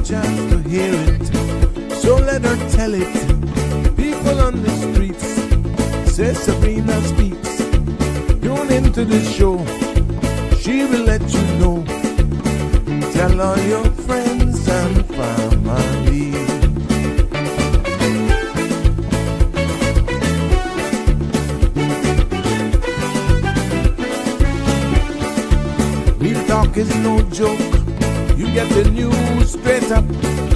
chance to hear it, so let her tell it. People on the streets say Sabrina speaks. Tune into the show, she will let you know. Tell all your friends and family. Real talk is no joke. You get the news straight up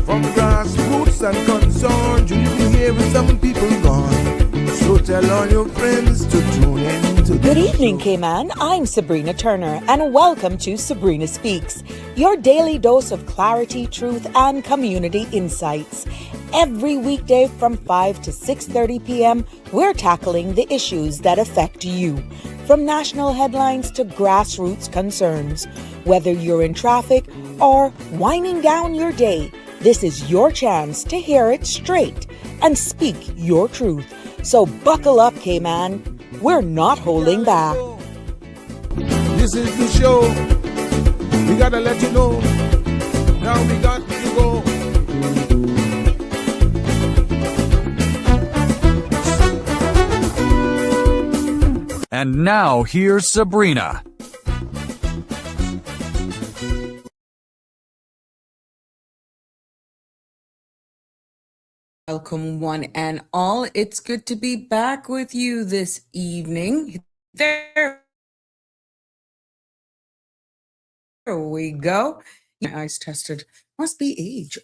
from grassroots and concerns. You can hear with some people gone. So tell all your friends to tune in to Good evening, Cayman. I'm Sabrina Turner, and welcome to Sabrina Speaks, your daily dose of clarity, truth, and community insights. Every weekday from 5 to 6:30 p.m., we're tackling the issues that affect you, from national headlines to grassroots concerns. Whether you're in traffic or winding down your day, this is your chance to hear it straight and speak your truth. So buckle up, Cayman. We're not holding back. This is the show. We gotta let you know. Now we got to go. And now here's Sabrina. Welcome, one and all. It's good to be back with you this evening. There we go. My eyes tested. Must be age.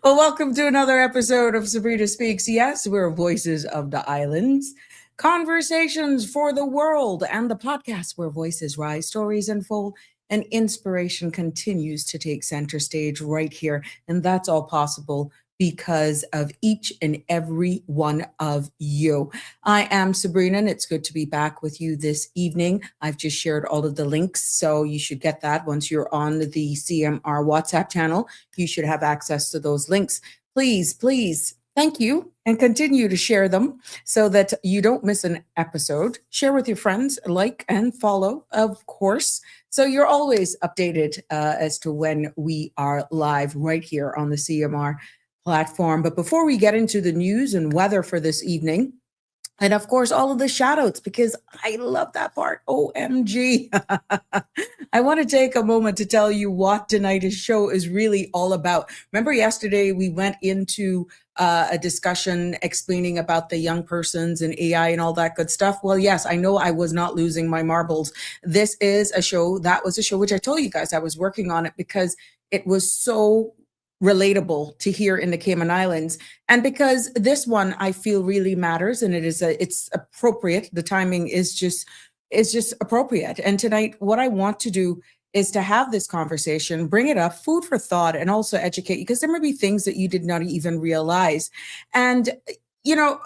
Well, welcome to another episode of Sabrina Speaks. Yes, we're Voices of the Islands. Conversations for the world, and the podcast where voices rise, stories unfold, and inspiration continues to take center stage right here. And that's all possible because of each and every one of you. I am Sabrina, and it's good to be back with you this evening. I've just shared all of the links, so you should get that once you're on the CMR WhatsApp channel. You should have access to those links. Please, thank you, and continue to share them so that you don't miss an episode. Share with your friends, like and follow, of course, so you're always updated as to when we are live right here on the CMR platform. But before we get into the news and weather for this evening, and of course, all of the shout outs, because I love that part. OMG. I want to take a moment to tell you what tonight's show is really all about. Remember yesterday we went into a discussion explaining about the young persons and AI and all that good stuff. Well, yes, I know I was not losing my marbles. This is a show, that was a show which I told you guys I was working on it because it was so relatable to hear in the Cayman Islands. And because this one I feel really matters, and it's appropriate. The timing is just appropriate. And tonight, what I want to do is to have this conversation, bring it up, food for thought, and also educate you, because there may be things that you did not even realize. And, you know,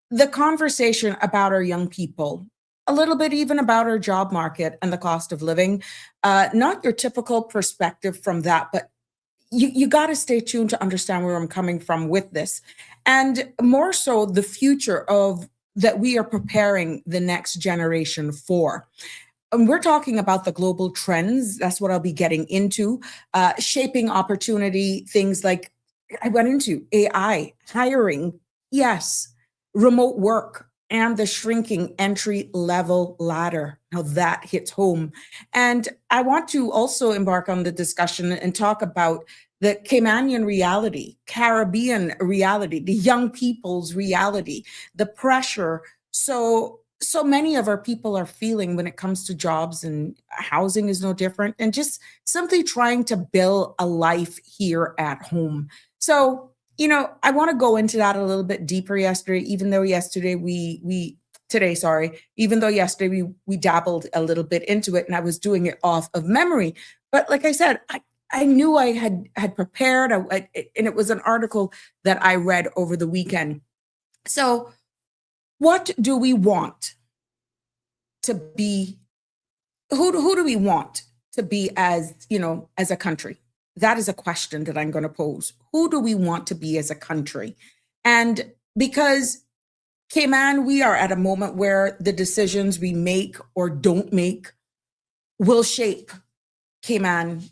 the conversation about our young people, a little bit even about our job market and the cost of living, not your typical perspective from that, but you got to stay tuned to understand where I'm coming from with this. And more so the future of that we are preparing the next generation for. And we're talking about the global trends. That's what I'll be getting into. Shaping opportunity, things like I went into AI, hiring, yes, remote work, and the shrinking entry level ladder. Now that hits home. And I want to also embark on the discussion and talk about the Caymanian reality, Caribbean reality, the young people's reality, the pressure so many of our people are feeling when it comes to jobs, and housing is no different, and just simply trying to build a life here at home. So, you know, I want to go into that a little bit deeper even though yesterday we dabbled a little bit into it, and I was doing it off of memory. But like I said, I knew I had prepared, and it was an article that I read over the weekend. So what do we want to be? Who do we want to be as a country? That is a question that I'm going to pose. Who do we want to be as a country? And because Cayman, we are at a moment where the decisions we make or don't make will shape Cayman,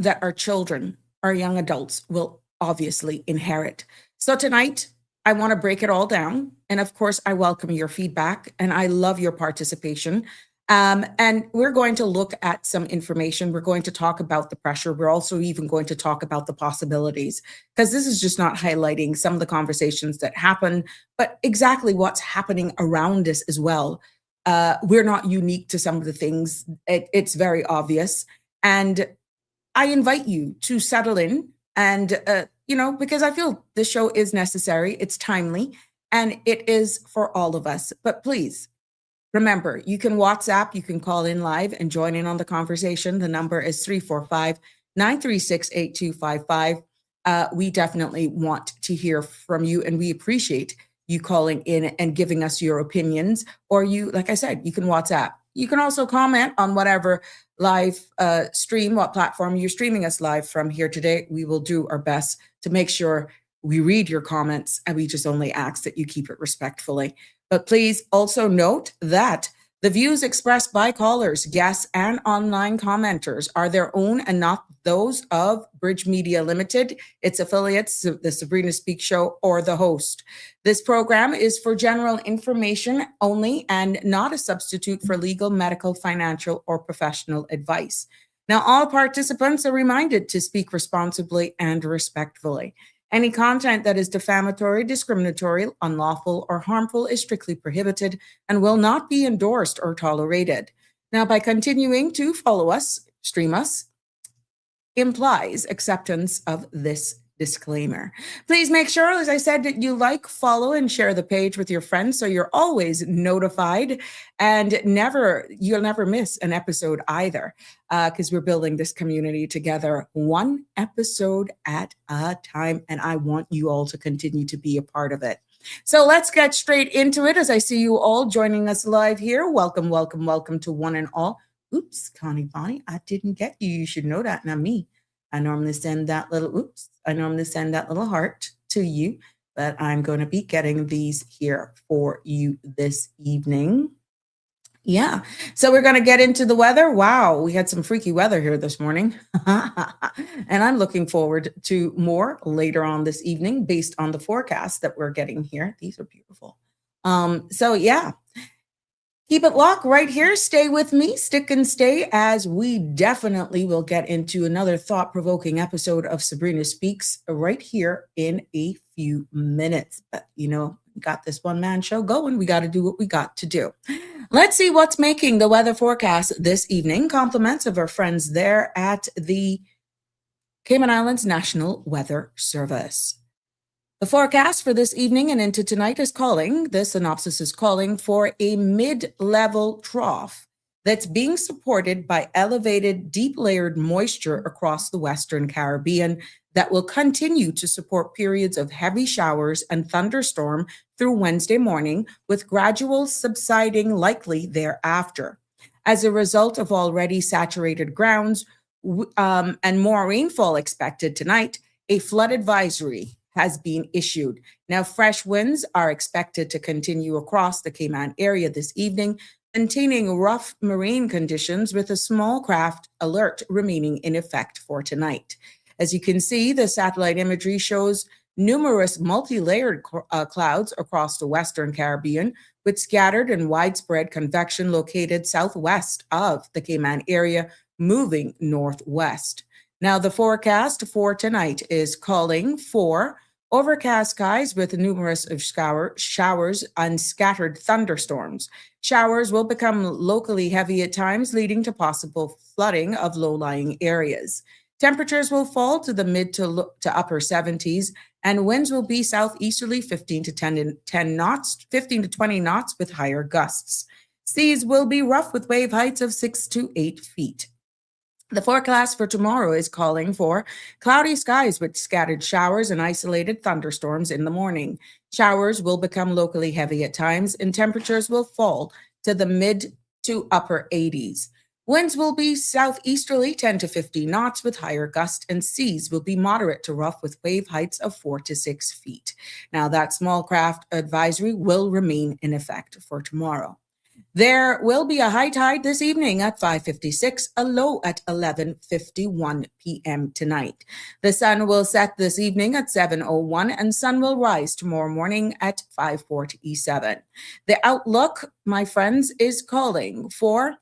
that our children, our young adults will obviously inherit. So tonight, I want to break it all down. And of course, I welcome your feedback and I love your participation. And we're going to look at some information. We're going to talk about the pressure. We're also even going to talk about the possibilities, because this is just not highlighting some of the conversations that happen, but exactly what's happening around us as well. We're not unique to some of the things. It's very obvious. And I invite you to settle in and, because I feel this show is necessary, it's timely, and it is for all of us. But please, remember, you can WhatsApp, you can call in live and join in on the conversation. The number is 345-936-8255. We definitely want to hear from you, and we appreciate you calling in and giving us your opinions. Or you, like I said, you can WhatsApp. You can also comment on whatever live stream, what platform you're streaming us live from here today. We will do our best to make sure we read your comments, and we just only ask that you keep it respectfully. But please also note that the views expressed by callers, guests, and online commenters are their own and not those of Bridge Media Limited, its affiliates, the Sabrina Speaks Show, or the host. This program is for general information only and not a substitute for legal, medical, financial, or professional advice. Now, all participants are reminded to speak responsibly and respectfully. Any content that is defamatory, discriminatory, unlawful, or harmful is strictly prohibited and will not be endorsed or tolerated. Now, by continuing to follow us, stream us, implies acceptance of this disclaimer. Please make sure, as I said, that you like, follow, and share the page with your friends so you're always notified and you'll never miss an episode either, because we're building this community together, one episode at a time, and I want you all to continue to be a part of it. So let's get straight into it as I see you all joining us live here. Welcome, welcome, welcome to one and all. Oops, Connie Bonnie, I didn't get you. You should know that, not me. I normally send that little heart to you, but I'm going to be getting these here for you this evening. Yeah. So we're going to get into the weather. Wow. We had some freaky weather here this morning. And I'm looking forward to more later on this evening based on the forecast that we're getting here. These are beautiful. So yeah. Keep it locked right here. Stay with me, stick and stay, as we definitely will get into another thought-provoking episode of Sabrina Speaks right here in a few minutes. But, we got this one-man show going. We got to do what we got to do. Let's see what's making the weather forecast this evening. Compliments of our friends there at the Cayman Islands National Weather Service. The forecast for this evening and into tonight the synopsis is calling for a mid-level trough that's being supported by elevated, deep-layered moisture across the Western Caribbean that will continue to support periods of heavy showers and thunderstorm through Wednesday morning, with gradual subsiding likely thereafter. As a result of already saturated grounds and more rainfall expected tonight, a flood advisory has been issued. Now, fresh winds are expected to continue across the Cayman area this evening, maintaining rough marine conditions with a small craft alert remaining in effect for tonight. As you can see, the satellite imagery shows numerous multi-layered clouds across the Western Caribbean, with scattered and widespread convection located southwest of the Cayman area, moving northwest. Now, the forecast for tonight is calling for overcast skies with numerous showers and scattered thunderstorms. Showers will become locally heavy at times, leading to possible flooding of low-lying areas. Temperatures will fall to the mid to upper 70s, and winds will be southeasterly 15 to 20 knots with higher gusts. Seas will be rough with wave heights of 6 to 8 feet. The forecast for tomorrow is calling for cloudy skies with scattered showers and isolated thunderstorms in the morning. Showers will become locally heavy at times, and temperatures will fall to the mid to upper 80s. Winds will be southeasterly 10 to 15 knots with higher gusts, and seas will be moderate to rough with wave heights of 4 to 6 feet. Now, that small craft advisory will remain in effect for tomorrow. There will be a high tide this evening at 5:56, a low at 11:51 p.m. tonight. The sun will set this evening at 7:01 and sun will rise tomorrow morning at 5:47. The outlook, my friends, is calling for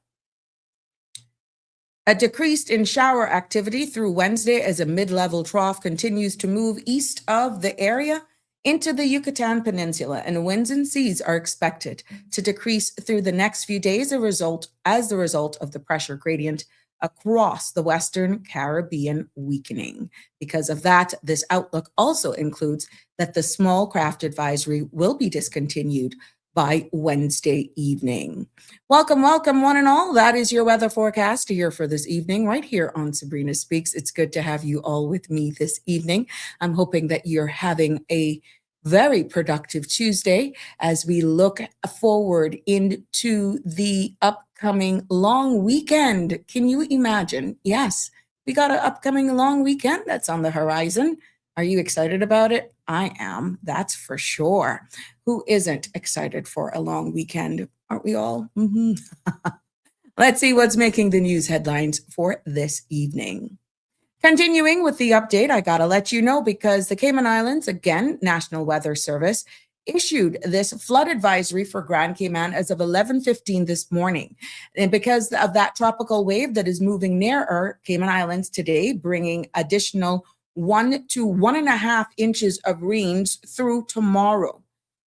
a decrease in shower activity through Wednesday as a mid-level trough continues to move east of the area into the Yucatan Peninsula, and winds and seas are expected to decrease through the next few days as the result of the pressure gradient across the Western Caribbean weakening. Because of that, this outlook also includes that the small craft advisory will be discontinued by Wednesday evening. Welcome, welcome, one and all. That is your weather forecast here for this evening, right here on Sabrina Speaks. It's good to have you all with me this evening. I'm hoping that you're having a very productive Tuesday as we look forward into the upcoming long weekend. Can you imagine? Yes, we got an upcoming long weekend that's on the horizon. Are you excited about it? I am, that's for sure. Who isn't excited for a long weekend? Aren't we all? Mm-hmm. Let's see what's making the news headlines for this evening. Continuing with the update, I gotta let you know because the Cayman Islands, again, National Weather Service, issued this flood advisory for Grand Cayman as of 11:15 this morning. And because of that tropical wave that is moving near our Cayman Islands today, bringing additional 1 to 1.5 inches of rains through tomorrow.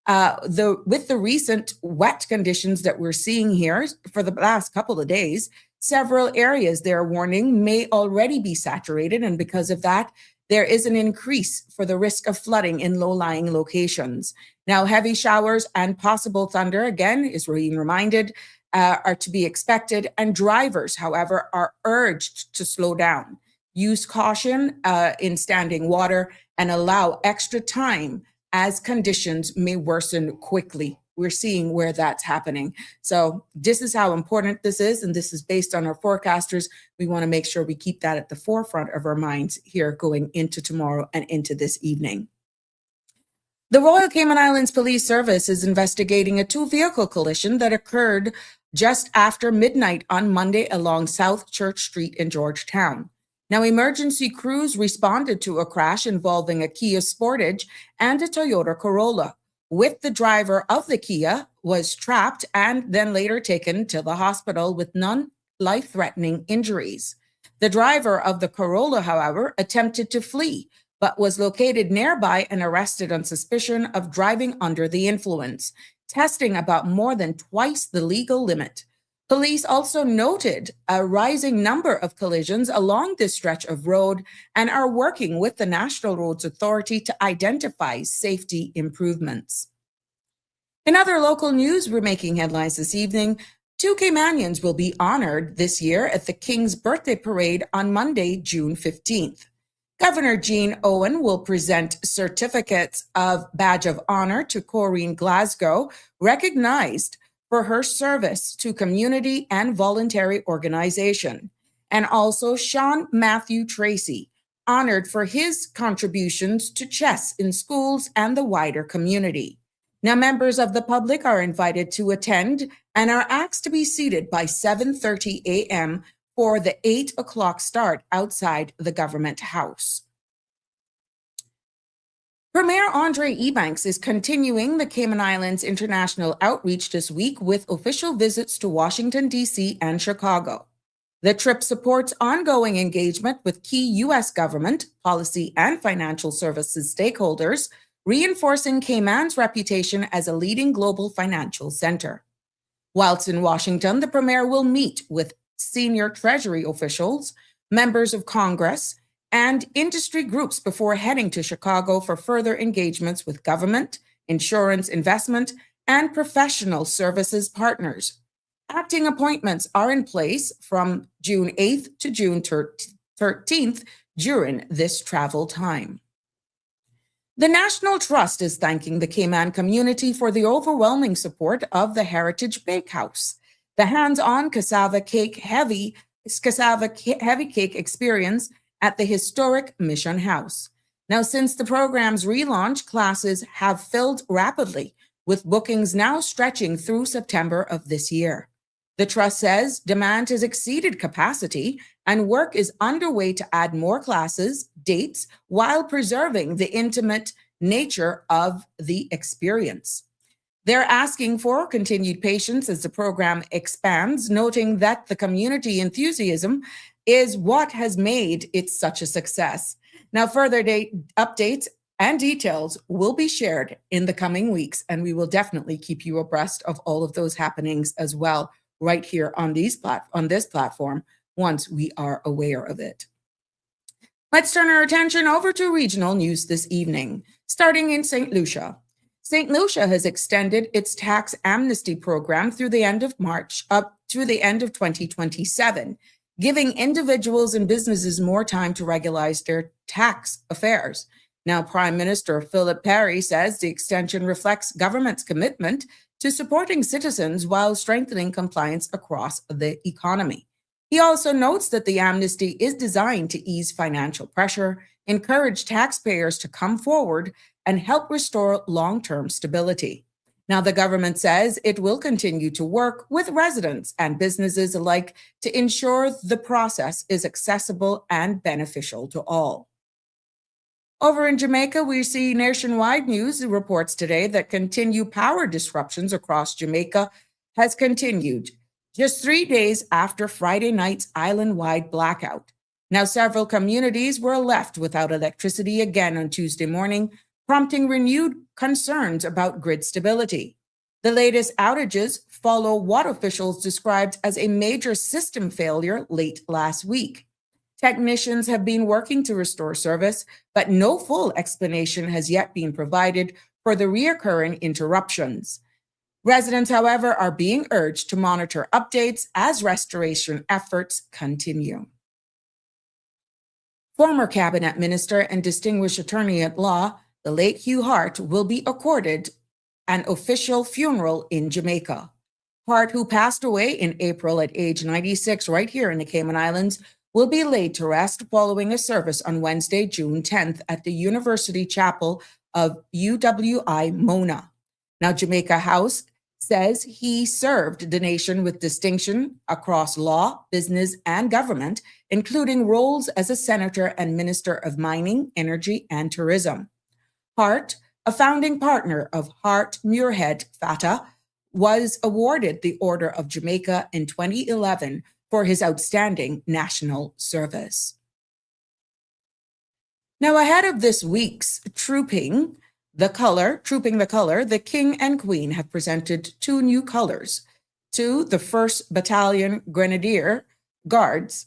With the recent wet conditions that we're seeing here for the last couple of days, several areas they're warning may already be saturated. And because of that, there is an increase for the risk of flooding in low-lying locations. Now, heavy showers and possible thunder, again, is being reminded, are to be expected. And drivers, however, are urged to slow down. Use caution in standing water and allow extra time as conditions may worsen quickly. We're seeing where that's happening. So this is how important this is, and this is based on our forecasters. We want to make sure we keep that at the forefront of our minds here going into tomorrow and into this evening. The Royal Cayman Islands Police Service is investigating a two-vehicle collision that occurred just after midnight on Monday along South Church Street in Georgetown. Now, emergency crews responded to a crash involving a Kia Sportage and a Toyota Corolla, with the driver of the Kia was trapped and then later taken to the hospital with non-life-threatening injuries. The driver of the Corolla, however, attempted to flee, but was located nearby and arrested on suspicion of driving under the influence, testing about more than twice the legal limit. Police also noted a rising number of collisions along this stretch of road and are working with the National Roads Authority to identify safety improvements. In other local news, we're making headlines this evening. 2 Caymanians will be honored this year at the King's Birthday Parade on Monday, June 15th. Governor Jean Owen will present certificates of Badge of Honor to Corinne Glasgow, recognized for her service to community and voluntary organization, and also Sean Matthew Tracy, honored for his contributions to chess in schools and the wider community. Now, members of the public are invited to attend and are asked to be seated by 7:30 a.m. for the 8 o'clock start outside the Government House. Premier Andre Ebanks is continuing the Cayman Islands international outreach this week with official visits to Washington, D.C. and Chicago. The trip supports ongoing engagement with key U.S. government, policy, and financial services stakeholders, reinforcing Cayman's reputation as a leading global financial center. Whilst in Washington, the Premier will meet with senior Treasury officials, members of Congress, and industry groups before heading to Chicago for further engagements with government, insurance, investment, and professional services partners. Acting appointments are in place from June 8th to June 13th during this travel time. The National Trust is thanking the Cayman community for the overwhelming support of the Heritage Bakehouse, the hands-on cassava heavy cake experience at the historic Mission House. Now, since the program's relaunch, classes have filled rapidly, with bookings now stretching through September of this year. The trust says demand has exceeded capacity and work is underway to add more classes, dates, while preserving the intimate nature of the experience. They're asking for continued patience as the program expands, noting that the community enthusiasm is what has made it such a success. Now, further updates and details will be shared in the coming weeks, and we will definitely keep you abreast of all of those happenings as well, right here on this platform once we are aware of it. Let's turn our attention over to regional news this evening, starting in St. Lucia. St. Lucia has extended its tax amnesty program through the end of March up through the end of 2027, giving individuals and businesses more time to regularize their tax affairs. Now, Prime Minister Philip Perry says the extension reflects government's commitment to supporting citizens while strengthening compliance across the economy. He also notes that the amnesty is designed to ease financial pressure, encourage taxpayers to come forward, and help restore long-term stability. Now, the government says it will continue to work with residents and businesses alike to ensure the process is accessible and beneficial to all. Over in Jamaica, we see nationwide news reports today that continued power disruptions across Jamaica has continued just 3 days after Friday night's island-wide blackout. Now, several communities were left without electricity again on Tuesday morning, prompting renewed concerns about grid stability. The latest outages follow what officials described as a major system failure late last week. Technicians have been working to restore service, but no full explanation has yet been provided for the recurring interruptions. Residents, however, are being urged to monitor updates as restoration efforts continue. Former cabinet minister and distinguished attorney at law, the late Hugh Hart, will be accorded an official funeral in Jamaica. Hart, who passed away in April at age 96 right here in the Cayman Islands, will be laid to rest following a service on Wednesday, June 10th at the University Chapel of UWI Mona. Now, Jamaica House says he served the nation with distinction across law, business, and government, including roles as a senator and minister of mining, energy, and tourism. Hart, a founding partner of Hart Muirhead Fata, was awarded the Order of Jamaica in 2011 for his outstanding national service. Now, ahead of this week's Trooping the Color, the King and Queen have presented 2 new colors to the 1st Battalion Grenadier Guards.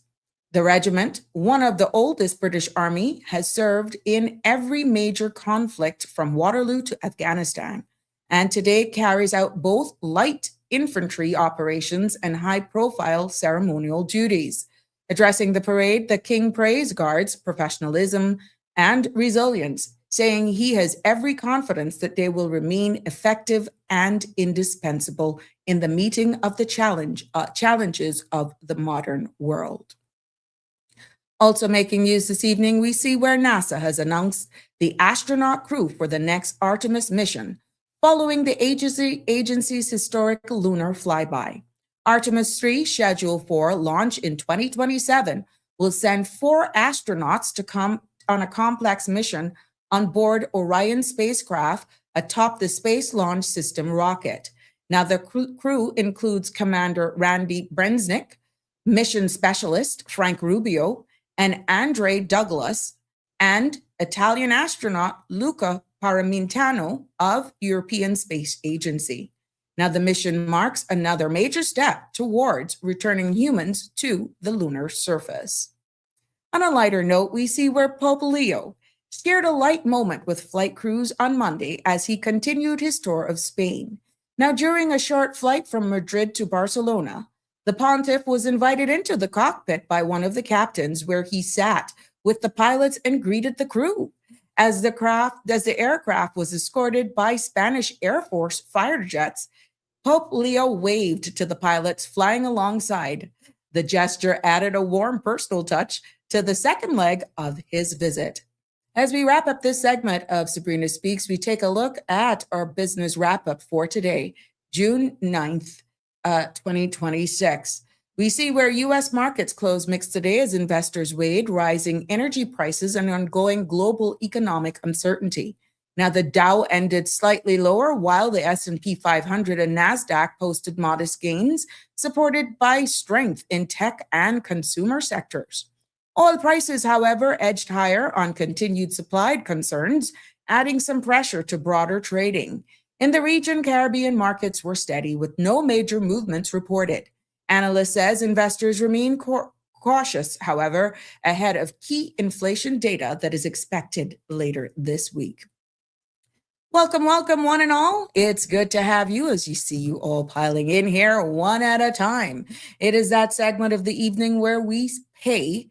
The regiment, one of the oldest British Army, has served in every major conflict from Waterloo to Afghanistan, and today carries out both light infantry operations and high-profile ceremonial duties. Addressing the parade, the King praised Guards' professionalism and resilience, saying he has every confidence that they will remain effective and indispensable in the meeting of the challenges of the modern world. Also making news this evening, we see where NASA has announced the astronaut crew for the next Artemis mission, following the agency's historic lunar flyby. Artemis 3, scheduled for launch in 2027, will send 4 astronauts to come on a complex mission on board Orion spacecraft atop the Space Launch System rocket. Now, the crew includes Commander Randy Brenznik, mission specialist Frank Rubio, and Andre Douglas, and Italian astronaut Luca Paramintano of European Space Agency. Now, the mission marks another major step towards returning humans to the lunar surface. On a lighter note, we see where Pope Leo shared a light moment with flight crews on Monday as he continued his tour of Spain. Now, during a short flight from Madrid to Barcelona, the pontiff was invited into the cockpit by one of the captains, where he sat with the pilots and greeted the crew. As the aircraft was escorted by Spanish Air Force fighter jets, Pope Leo waved to the pilots flying alongside. The gesture added a warm personal touch to the second leg of his visit. As we wrap up this segment of Sabrina Speaks, we take a look at our business wrap up for today, June 9th, 2026. We see where U.S. markets close mixed today as investors weighed rising energy prices and ongoing global economic uncertainty. Now, the Dow ended slightly lower, while the S&P 500 and NASDAQ posted modest gains, supported by strength in tech and consumer sectors. Oil prices, however, edged higher on continued supply concerns, adding some pressure to broader trading. In the region, Caribbean markets were steady with no major movements reported. Analyst says investors remain cautious, however, ahead of key inflation data that is expected later this week. Welcome, welcome, one and all. It's good to have you as you see you all piling in here one at a time. It is that segment of the evening where we pay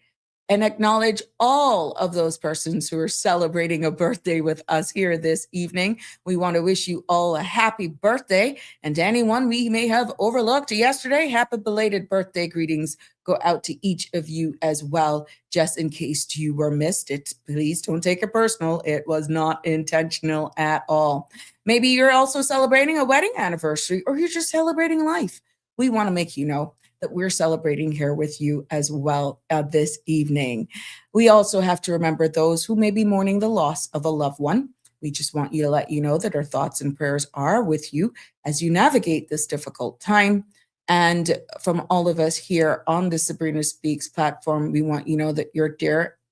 and acknowledge all of those persons who are celebrating a birthday with us here this evening. We want to wish you all a happy birthday, and to anyone we may have overlooked yesterday, happy belated birthday greetings go out to each of you as well, just in case you were missed it. Please don't take it personal. It was not intentional at all. Maybe you're also celebrating a wedding anniversary, or you're just celebrating life. We want to make you know that we're celebrating here with you as well this evening. We also have to remember those who may be mourning the loss of a loved one. We just want you to let you know that our thoughts and prayers are with you as you navigate this difficult time. And from all of us here on the Sabrina Speaks platform, we want you to know that you're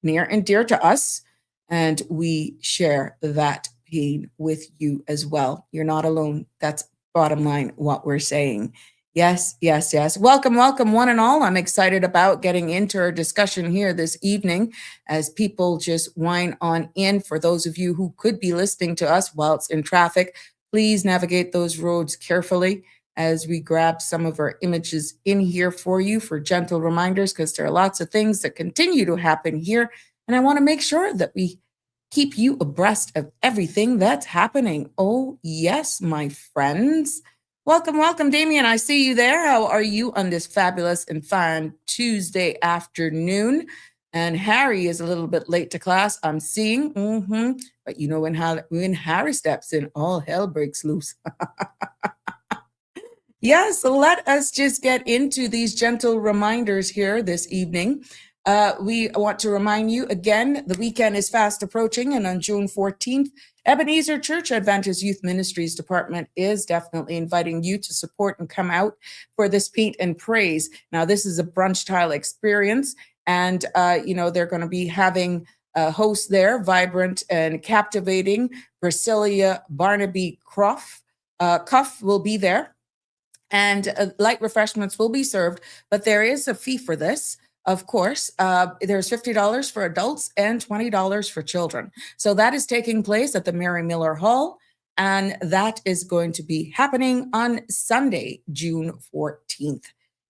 near and dear to us, and we share that pain with you as well. You're not alone. That's bottom line what we're saying. Yes, yes, yes. Welcome, welcome, one and all. I'm excited about getting into our discussion here this evening as people just whine on in. For those of you who could be listening to us whilst in traffic, please navigate those roads carefully as we grab some of our images in here for you for gentle reminders, because there are lots of things that continue to happen here. And I want to make sure that we keep you abreast of everything that's happening. Oh, yes, my friends. Welcome, welcome, Damien. I see you there. How are you on this fabulous and fine Tuesday afternoon? And Harry is a little bit late to class, I'm seeing. But you know, when Harry steps in, all hell breaks loose. Yes, let us just get into these gentle reminders here this evening. We want to remind you again, the weekend is fast approaching, and on June 14th, Ebenezer Church Adventist Youth Ministries Department is definitely inviting you to support and come out for this Paint and Praise. Now, this is a brunch style experience, and they're going to be having a host there, vibrant and captivating. Priscilla Barnaby Cuff will be there, and light refreshments will be served, but there is a fee for this. Of course, there's $50 for adults and $20 for children. So that is taking place at the Mary Miller Hall, and that is going to be happening on Sunday, June 14th.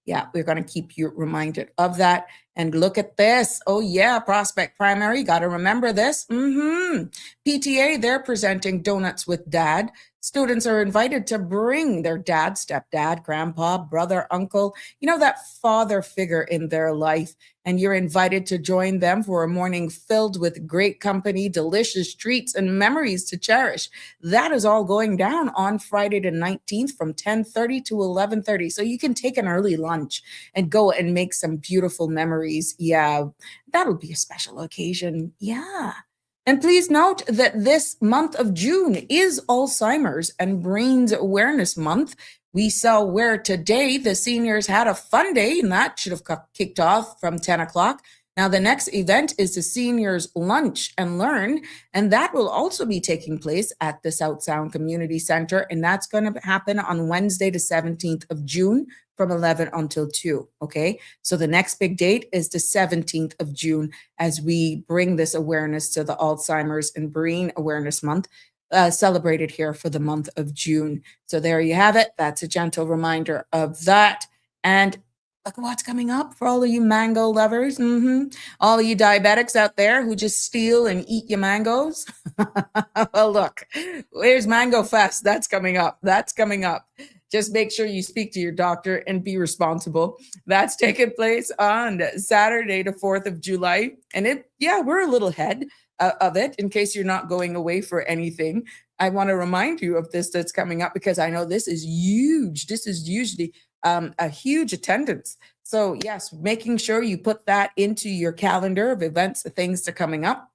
Yeah, we're going to keep you reminded of that. And look at this. Oh, yeah, Prospect Primary. Got to remember this. PTA, they're presenting Donuts with Dad. Students are invited to bring their dad, stepdad, grandpa, brother, uncle, that father figure in their life. And you're invited to join them for a morning filled with great company, delicious treats, and memories to cherish. That is all going down on Friday the 19th from 10:30 to 11:30. So you can take an early lunch and go and make some beautiful memories. Yeah, that'll be a special occasion. Yeah. And please note that this month of June is Alzheimer's and Brains Awareness Month. We saw where today the seniors had a fun day, and that should have kicked off from 10 o'clock. Now, the next event is the Seniors Lunch and Learn, and that will also be taking place at the South Sound Community Center, and that's going to happen on Wednesday, the 17th of June from 11 until 2, okay? So the next big date is the 17th of June as we bring this awareness to the Alzheimer's and Brain Awareness Month, celebrated here for the month of June. So there you have it. That's a gentle reminder of that. And look at what's coming up for all of you mango lovers. All of you diabetics out there who just steal and eat your mangoes. Well, look, where's Mango Fest? That's coming up. Just make sure you speak to your doctor and be responsible. That's taking place on Saturday, the 4th of July. And we're a little ahead of it in case you're not going away for anything. I want to remind you of this that's coming up because I know this is huge. This is usually a huge attendance. So yes, making sure you put that into your calendar of events, the things that are coming up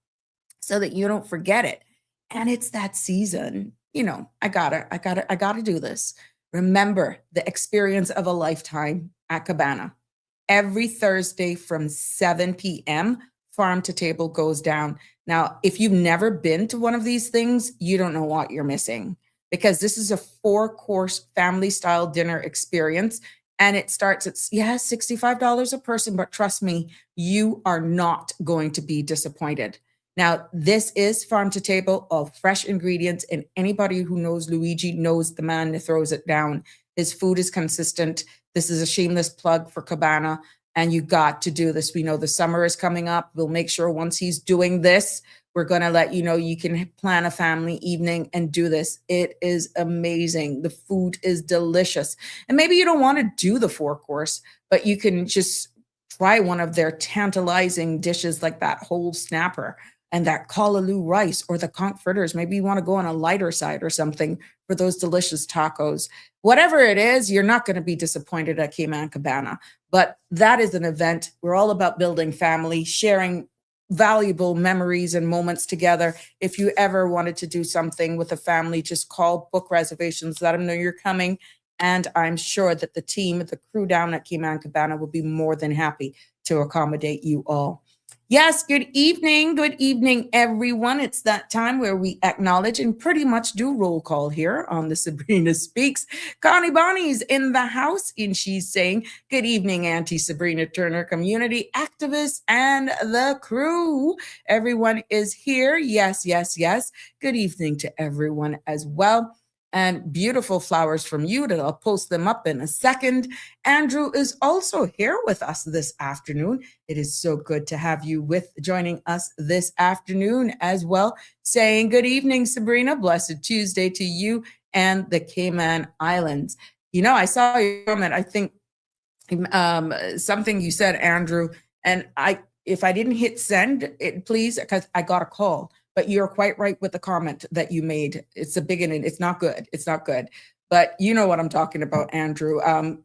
so that you don't forget it. And it's that season. I gotta do this. Remember the experience of a lifetime at Cabana. Every Thursday from 7 p.m., Farm to Table goes down. Now, if you've never been to one of these things, you don't know what you're missing because this is a 4-course family-style dinner experience. And it starts at, $65 a person, but trust me, you are not going to be disappointed. Now, this is Farm to Table, all fresh ingredients, and anybody who knows Luigi knows the man that throws it down. His food is consistent. This is a shameless plug for Cabana, and you got to do this. We know the summer is coming up. We'll make sure once he's doing this, we're going to let you know you can plan a family evening and do this. It is amazing. The food is delicious. And maybe you don't want to do the 4-course, but you can just try one of their tantalizing dishes like that whole snapper and that callaloo rice or the conch fritters. Maybe you want to go on a lighter side or something for those delicious tacos. Whatever it is, you're not going to be disappointed at Cayman Cabana. But that is an event. We're all about building family, sharing valuable memories and moments together. If you ever wanted to do something with a family, just call, book reservations, let them know you're coming. And I'm sure that the team, the crew down at Cayman Cabana will be more than happy to accommodate you all. Yes, good evening, everyone. It's that time where we acknowledge and pretty much do roll call here on the Sabrina Speaks. Connie Bonnie's in the house, and she's saying, good evening, Auntie Sabrina Turner, community activist, and the crew. Everyone is here. Yes. Good evening to everyone as well. And beautiful flowers from you that I'll post them up in a second. Andrew is also here with us this afternoon. It is so good to have you joining us this afternoon as well. Saying good evening, Sabrina. Blessed Tuesday to you and the Cayman Islands. I saw your comment. I think something you said, Andrew, and if I didn't hit send, please, because I got a call. But you're quite right with the comment that you made. It's a big one. It's not good. It's not good. But you know what I'm talking about, Andrew. And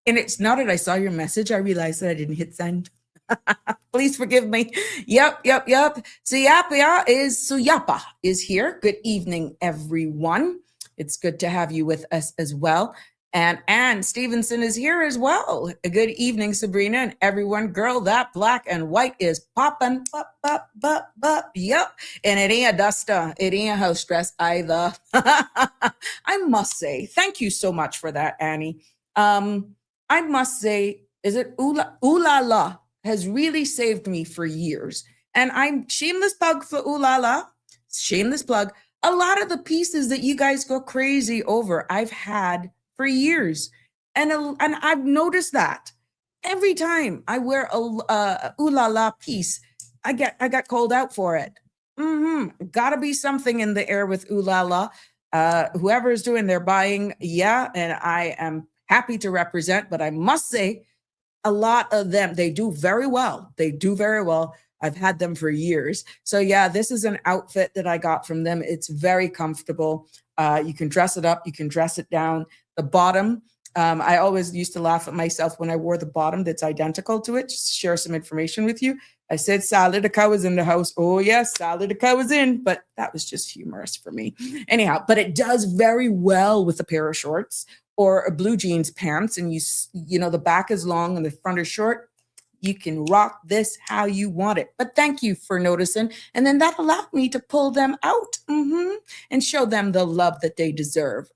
it's now that I saw your message, I realized that I didn't hit send. Please forgive me. Yep. Suyapa is here. Good evening, everyone. It's good to have you with us as well. And Ann Stevenson is here as well. A good evening, Sabrina, and everyone. Girl, that black and white is popping. Yep. And it ain't a duster. It ain't a house dress either. I must say, thank you so much for that, Annie. I must say, is it Ooh La La has really saved me for years. And I'm shameless plug for Ooh La La. Shameless plug. A lot of the pieces that you guys go crazy over, I've had for years. And I've noticed that every time I wear a Ooh La La piece, I got called out for it. Gotta be something in the air with Ooh La La. Whoever is doing their buying, and I am happy to represent, but I must say a lot of them, they do very well. I've had them for years. So this is an outfit that I got from them. It's very comfortable. You can dress it up, you can dress it down. The bottom, I always used to laugh at myself when I wore the bottom that's identical to it. Just share some information with you. I said, Sally the cow is in the house. Oh, yes, Sally the cow is in. But that was just humorous for me. Anyhow, but it does very well with a pair of shorts or a blue jeans pants. And you know, the back is long and the front is short. You can rock this how you want it. But thank you for noticing. And then that allowed me to pull them out and show them the love that they deserve.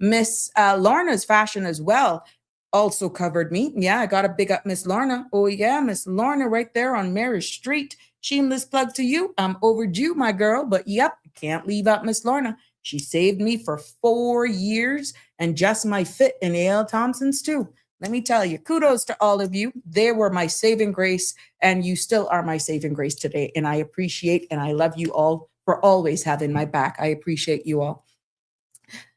Miss Lorna's fashion as well also covered me. Yeah, I got to big up Miss Lorna. Oh, yeah, Miss Lorna right there on Mary Street. Shameless plug to you. I'm overdue, my girl. But yep, can't leave out Miss Lorna. She saved me for 4 years and just my fit in A.L. Thompson's too. Let me tell you, kudos to all of you. They were my saving grace, and you still are my saving grace today. And I appreciate and I love you all for always having my back. I appreciate you all.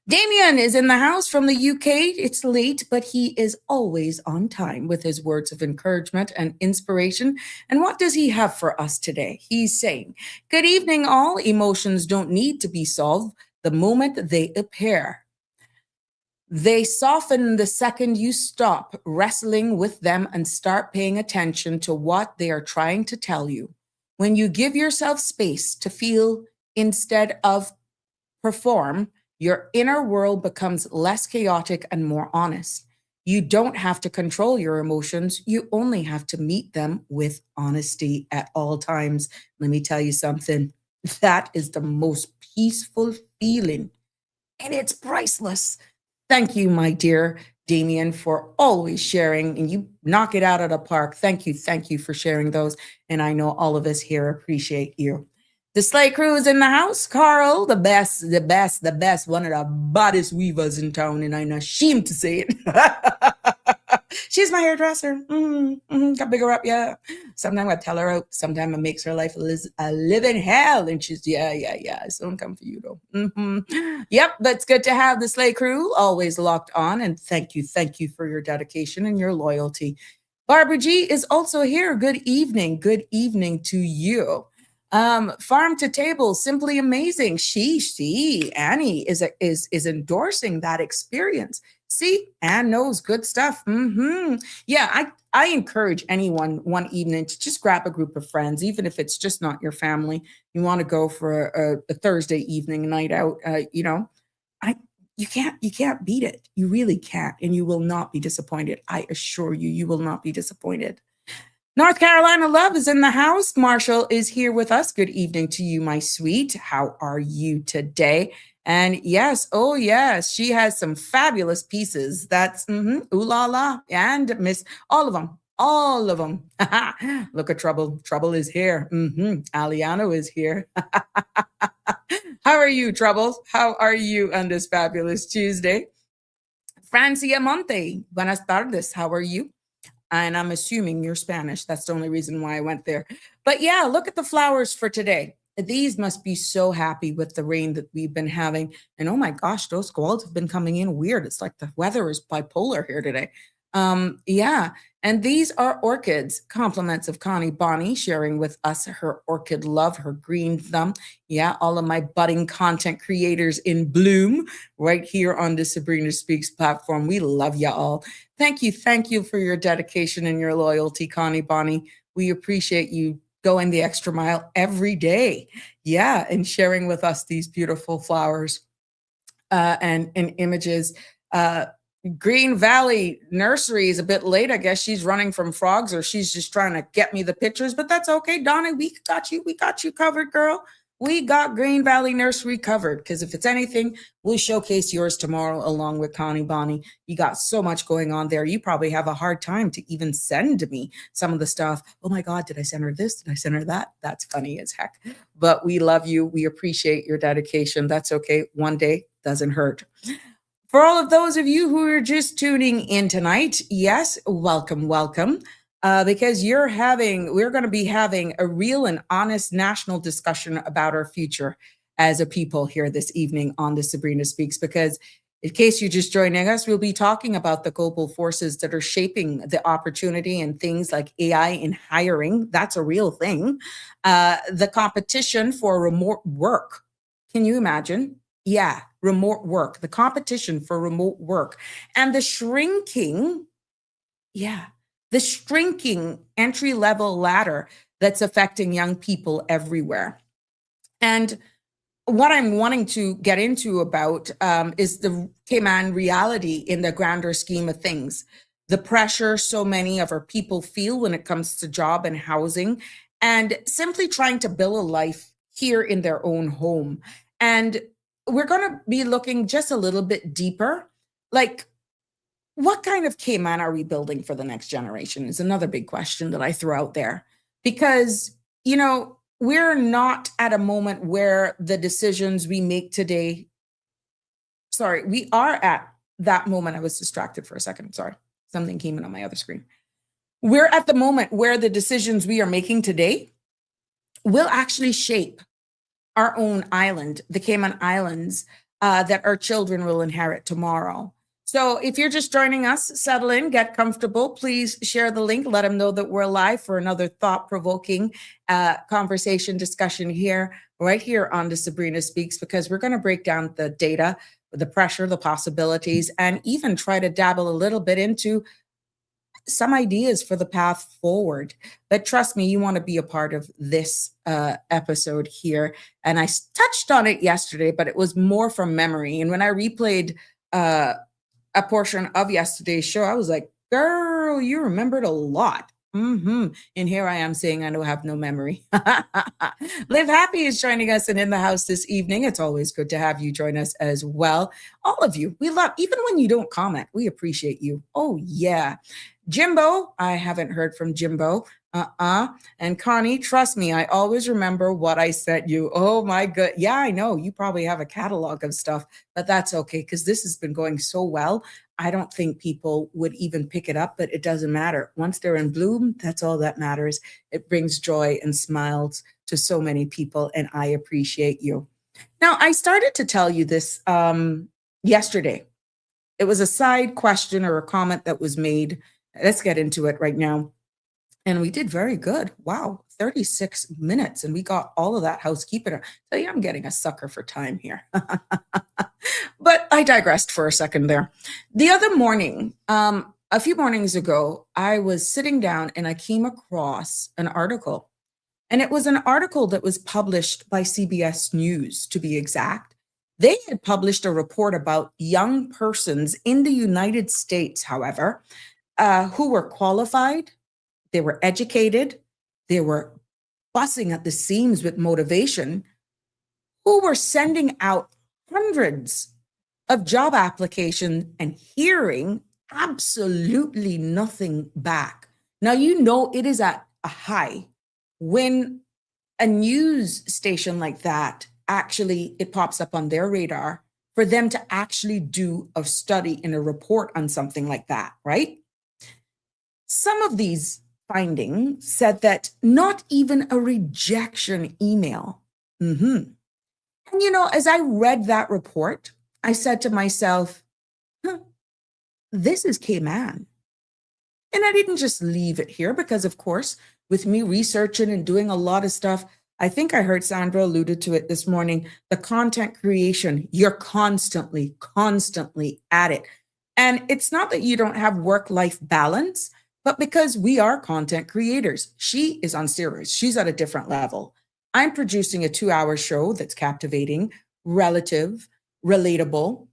Damien is in the house from the UK. It's late, but he is always on time with his words of encouragement and inspiration. And what does he have for us today? He's saying, "Good evening, all. Emotions don't need to be solved the moment they appear. They soften the second you stop wrestling with them and start paying attention to what they are trying to tell you. When you give yourself space to feel instead of perform, your inner world becomes less chaotic and more honest. You don't have to control your emotions. You only have to meet them with honesty at all times." Let me tell you something. That is the most peaceful feeling, and it's priceless. Thank you, my dear Damien, for always sharing, and you knock it out of the park. Thank you for sharing those. And I know all of us here appreciate you. The Slay Crew is in the house. Carl, the best, one of the baddest weavers in town, and I'm ashamed to say it. She's my hairdresser. Got bigger up, yeah. Sometimes I tell her out. Sometimes it makes her life a living hell. And she's, yeah. So don't come for you, though. Yep, but it's good to have the Slay Crew always locked on. And thank you for your dedication and your loyalty. Barbara G is also here. Good evening to you. Farm to table, simply amazing. Annie is endorsing that experience. See, Anne knows good stuff. Yeah, I encourage anyone one evening to just grab a group of friends, even if it's just not your family. You want to go for a Thursday evening night out. You can't beat it. You really can't, and you will not be disappointed. I assure you, you will not be disappointed. North Carolina Love is in the house. Marshall is here with us. Good evening to you, my sweet. How are you today? And yes, oh yes, she has some fabulous pieces. That's ooh la la, and Miss all of them. Look at Trouble. Trouble is here. Aliano is here. How are you, Trouble? How are you on this fabulous Tuesday? Francia Monte, buenas tardes. How are you? And I'm assuming you're Spanish. That's the only reason why I went there. But yeah, look at the flowers for today. These must be so happy with the rain that we've been having. And oh my gosh, those squalls have been coming in weird. It's like the weather is bipolar here today. Yeah. And these are orchids, compliments of Connie Bonnie sharing with us her orchid love, her green thumb. Yeah, all of my budding content creators in bloom right here on the Sabrina Speaks platform. We love you all. Thank you for your dedication and your loyalty, Connie Bonnie. We appreciate you going the extra mile every day. Yeah, and sharing with us these beautiful flowers and images. Green Valley Nursery is a bit late. I guess she's running from frogs, or she's just trying to get me the pictures, but that's okay. Donna, we got you covered, girl. We got Green Valley Nursery covered, because if it's anything, we'll showcase yours tomorrow along with Connie Bonnie. You got so much going on there. You probably have a hard time to even send me some of the stuff. Oh my God, did I send her this? Did I send her that? That's funny as heck. But we love you. We appreciate your dedication. That's okay. One day doesn't hurt. For all of those of you who are just tuning in tonight, yes, welcome. Because we're going to be having a real and honest national discussion about our future as a people here this evening on the Sabrina Speaks. Because in case you're just joining us, we'll be talking about the global forces that are shaping the opportunity and things like AI in hiring. That's a real thing. The competition for remote work. Can you imagine? Yeah, remote work, the competition for remote work, and the shrinking entry-level ladder that's affecting young people everywhere. And what I'm wanting to get into about is the Cayman reality in the grander scheme of things. The pressure so many of our people feel when it comes to job and housing, and simply trying to build a life here in their own home. And we're going to be looking just a little bit deeper, like what kind of Cayman are we building for the next generation is another big question that I throw out there. Because, we're not at a moment where the decisions we make today, we are at that moment. I was distracted for a second. Sorry, something came in on my other screen. We're at the moment where the decisions we are making today will actually shape our own island, the Cayman Islands, that our children will inherit tomorrow. So if you're just joining us, settle in, get comfortable. Please share the link. Let them know that we're live for another thought-provoking conversation discussion here, right here on the Sabrina Speaks, because we're going to break down the data, the pressure, the possibilities, and even try to dabble a little bit into some ideas for the path forward. But trust me, you want to be a part of this episode here. And I touched on it yesterday, but it was more from memory. And when I replayed a portion of yesterday's show, I was like, girl, you remembered a lot. And here I am saying I don't have no memory. Live Happy is joining us and in the house this evening. It's always good to have you join us as well. All of you, we love, even when you don't comment, we appreciate you. Oh, yeah. Jimbo, I haven't heard from Jimbo. And Connie, trust me, I always remember what I sent you. Oh my God. Yeah, I know you probably have a catalog of stuff, but that's okay because this has been going so well. I don't think people would even pick it up, but it doesn't matter. Once they're in bloom, that's all that matters. It brings joy and smiles to so many people, and I appreciate you. Now, I started to tell you this yesterday. It was a side question or a comment that was made. Let's get into it right now. And we did very good. Wow, 36 minutes. And we got all of that housekeeping. I tell you, I'm getting a sucker for time here. But I digressed for a second there. The other morning, a few mornings ago, I was sitting down and I came across an article. And it was an article that was published by CBS News, to be exact. They had published a report about young persons in the United States, however, who were qualified. They were educated, they were busting at the seams with motivation, who were sending out hundreds of job applications and hearing absolutely nothing back. Now, you know it is at a high when a news station like that, actually, it pops up on their radar for them to actually do a study and a report on something like that, right? Some of these findings said that not even a rejection email. And, you know, as I read that report, I said to myself, this is Cayman. And I didn't just leave it here because, of course, with me researching and doing a lot of stuff, I think I heard Sandra alluded to it this morning, the content creation, you're constantly at it. And it's not that you don't have work-life balance, but because we are content creators. She is on steroids. She's at a different level. I'm producing a 2-hour show that's captivating, relative, relatable,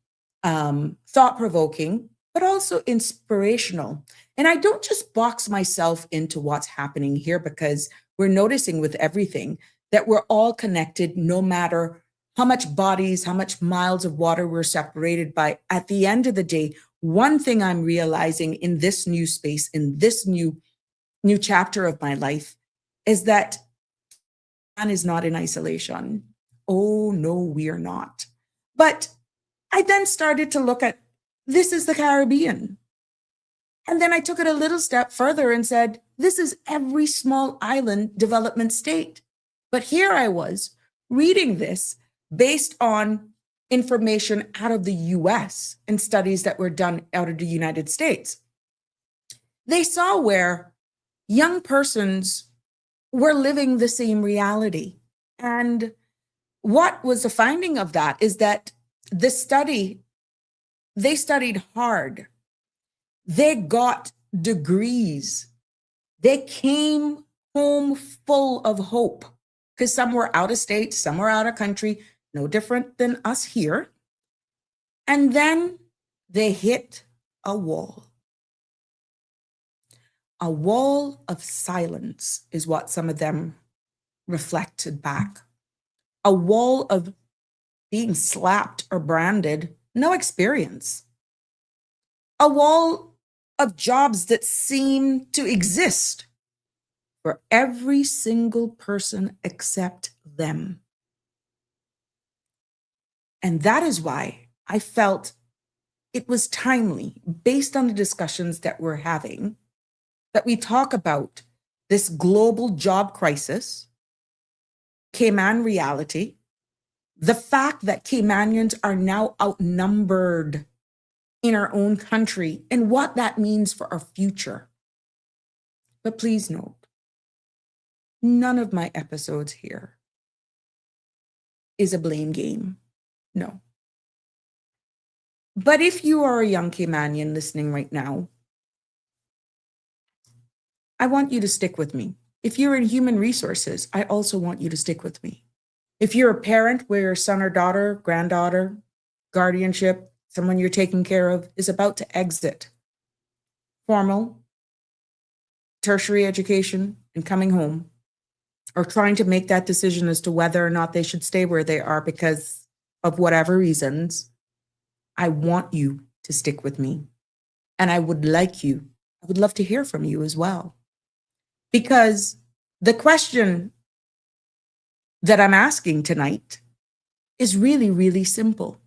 thought-provoking, but also inspirational. And I don't just box myself into what's happening here because we're noticing with everything that we're all connected no matter how much bodies, how much miles of water we're separated by. At the end of the day, one thing I'm realizing in this new space, in this new chapter of my life, is that man is not in isolation. Oh, no, we are not. But I then started to look at, this is the Caribbean. And then I took it a little step further and said, this is every small island development state. But here I was reading this based on information out of the US and studies that were done out of the United States. They saw where young persons were living the same reality. And what was the finding of that is that the study, they studied hard. They got degrees. They came home full of hope because some were out of state, some were out of country, no different than us here. And then they hit a wall. A wall of silence is what some of them reflected back. A wall of being slapped or branded, no experience. A wall of jobs that seem to exist for every single person except them. And that is why I felt it was timely, based on the discussions that we're having, that we talk about this global job crisis, Cayman reality, The fact that Caymanians are now outnumbered in our own country and what that means for our future. But please note, none of my episodes here is a blame game. No. But if you are a young Caymanian listening right now, I want you to stick with me. If you're in human resources, I also want you to stick with me. If you're a parent where your son or daughter, granddaughter, guardianship, someone you're taking care of is about to exit formal, tertiary education and coming home, or trying to make that decision as to whether or not they should stay where they are because of whatever reasons, I want you to stick with me. And I would love to hear from you as well. Because the question that I'm asking tonight is really, really simple.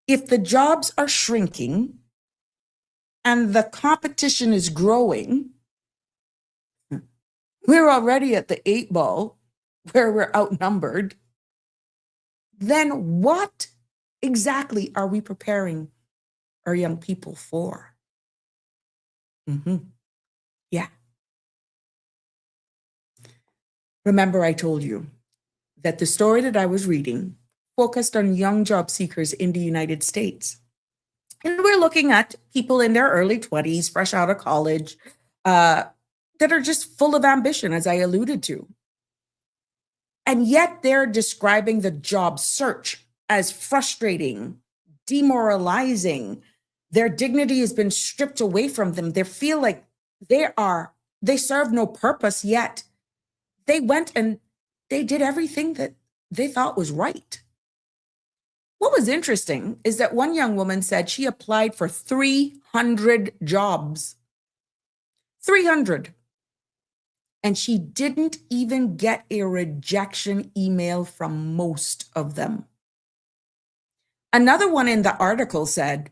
If the jobs are shrinking and the competition is growing, we're already at the 8 ball where we're outnumbered, then what exactly are we preparing our young people for? Yeah. Remember, I told you that the story that I was reading focused on young job seekers in the United States. And we're looking at people in their early 20s, fresh out of college, that are just full of ambition, as I alluded to. And yet they're describing the job search as frustrating, demoralizing. Their dignity has been stripped away from them. They feel like they serve no purpose, yet they went and they did everything that they thought was right. What was interesting is that one young woman said she applied for 300 jobs. 300. And she didn't even get a rejection email from most of them. Another one in the article said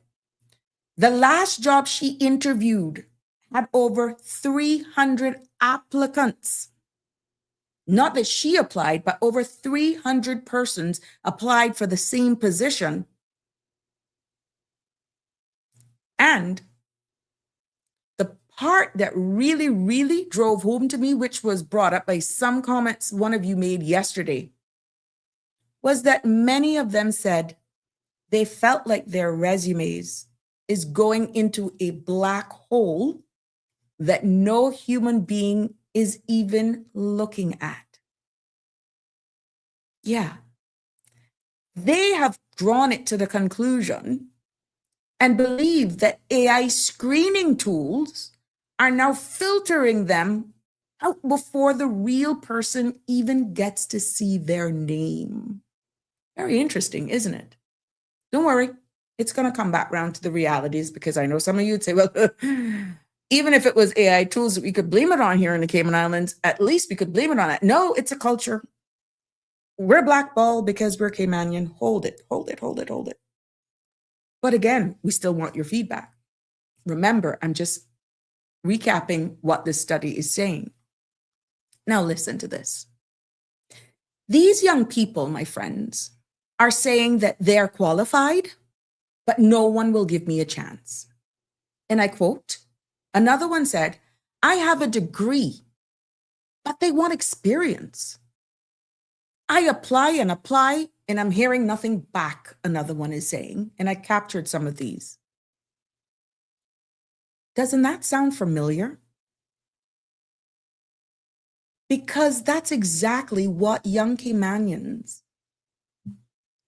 the last job she interviewed had over 300 applicants. Not that she applied, but over 300 persons applied for the same position. And the part that really, really drove home to me, which was brought up by some comments one of you made yesterday, was that many of them said they felt like their resumes is going into a black hole that no human being is even looking at. Yeah. They have drawn it to the conclusion and believe that AI screening tools are now filtering them out before the real person even gets to see their name. Very interesting, isn't it? Don't worry, it's going to come back around to the realities, because I know some of you would say, well, even if it was AI tools that we could blame it on here in the Cayman Islands, at least we could blame it on it. No, it's a culture. We're blackballed because we're Caymanian. Hold it. But again, we still want your feedback. Remember, I'm just recapping what this study is saying. Now listen to this. These young people, my friends, are saying that they're qualified, but no one will give me a chance. And I quote, another one said, I have a degree, but they want experience. I apply, and I'm hearing nothing back, another one is saying, and I captured some of these. Doesn't that sound familiar? Because that's exactly what young Caymanians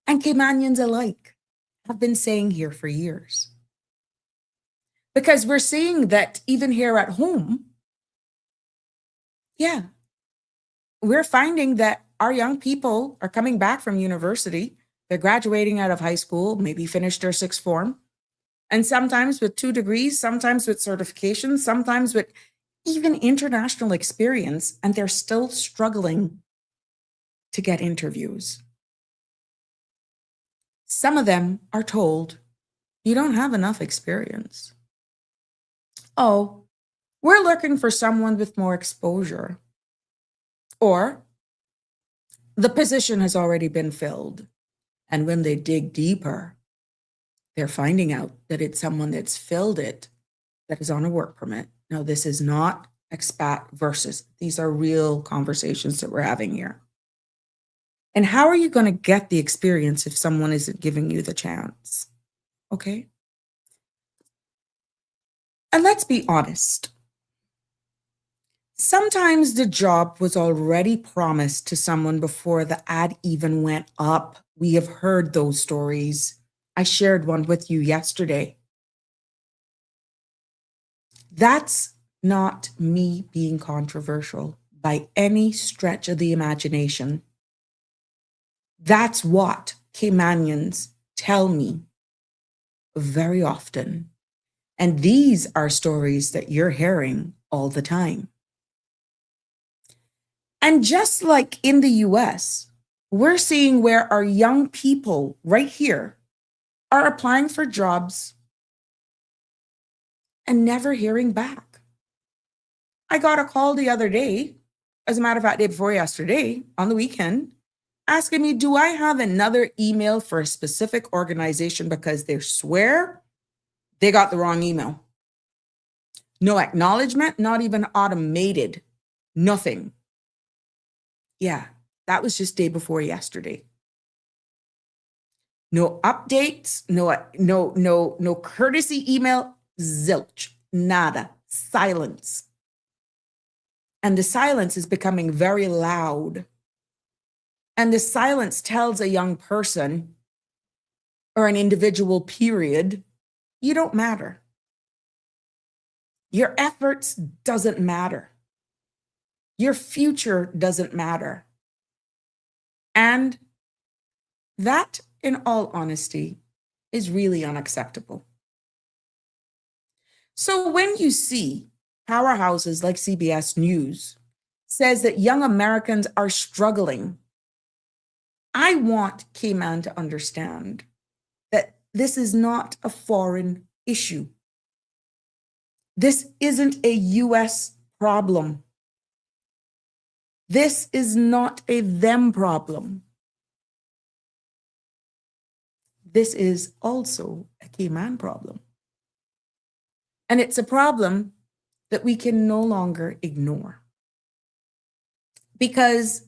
and Caymanians alike have been saying here for years. Because we're seeing that even here at home, yeah, we're finding that our young people are coming back from university. They're graduating out of high school, maybe finished their 6th form, and sometimes with 2 degrees, sometimes with certifications, sometimes with even international experience, and they're still struggling to get interviews. Some of them are told, you don't have enough experience. Oh, we're looking for someone with more exposure. Or the position has already been filled. And when they dig deeper, they're finding out that it's someone that's filled it that is on a work permit. Now, this is not expat versus. These are real conversations that we're having here. And how are you going to get the experience if someone isn't giving you the chance? Okay. And let's be honest. Sometimes the job was already promised to someone before the ad even went up. We have heard those stories. I shared one with you yesterday. That's not me being controversial by any stretch of the imagination. That's what Caymanians tell me very often. And these are stories that you're hearing all the time. And just like in the US, we're seeing where our young people right here are applying for jobs and never hearing back. I got a call the other day, as a matter of fact, day before yesterday, on the weekend, asking me, do I have another email for a specific organization because they swear they got the wrong email. No acknowledgement, not even automated, nothing. Yeah, that was just day before yesterday. No updates, no courtesy email, zilch, nada, silence. And the silence is becoming very loud. And the silence tells a young person or an individual, period, you don't matter. Your efforts doesn't matter. Your future doesn't matter. And that, in all honesty, is really unacceptable. So when you see powerhouses like CBS News says that young Americans are struggling, I want Cayman to understand that this is not a foreign issue. This isn't a US problem. This is not a them problem. This is also a Cayman problem. And it's a problem that we can no longer ignore. Because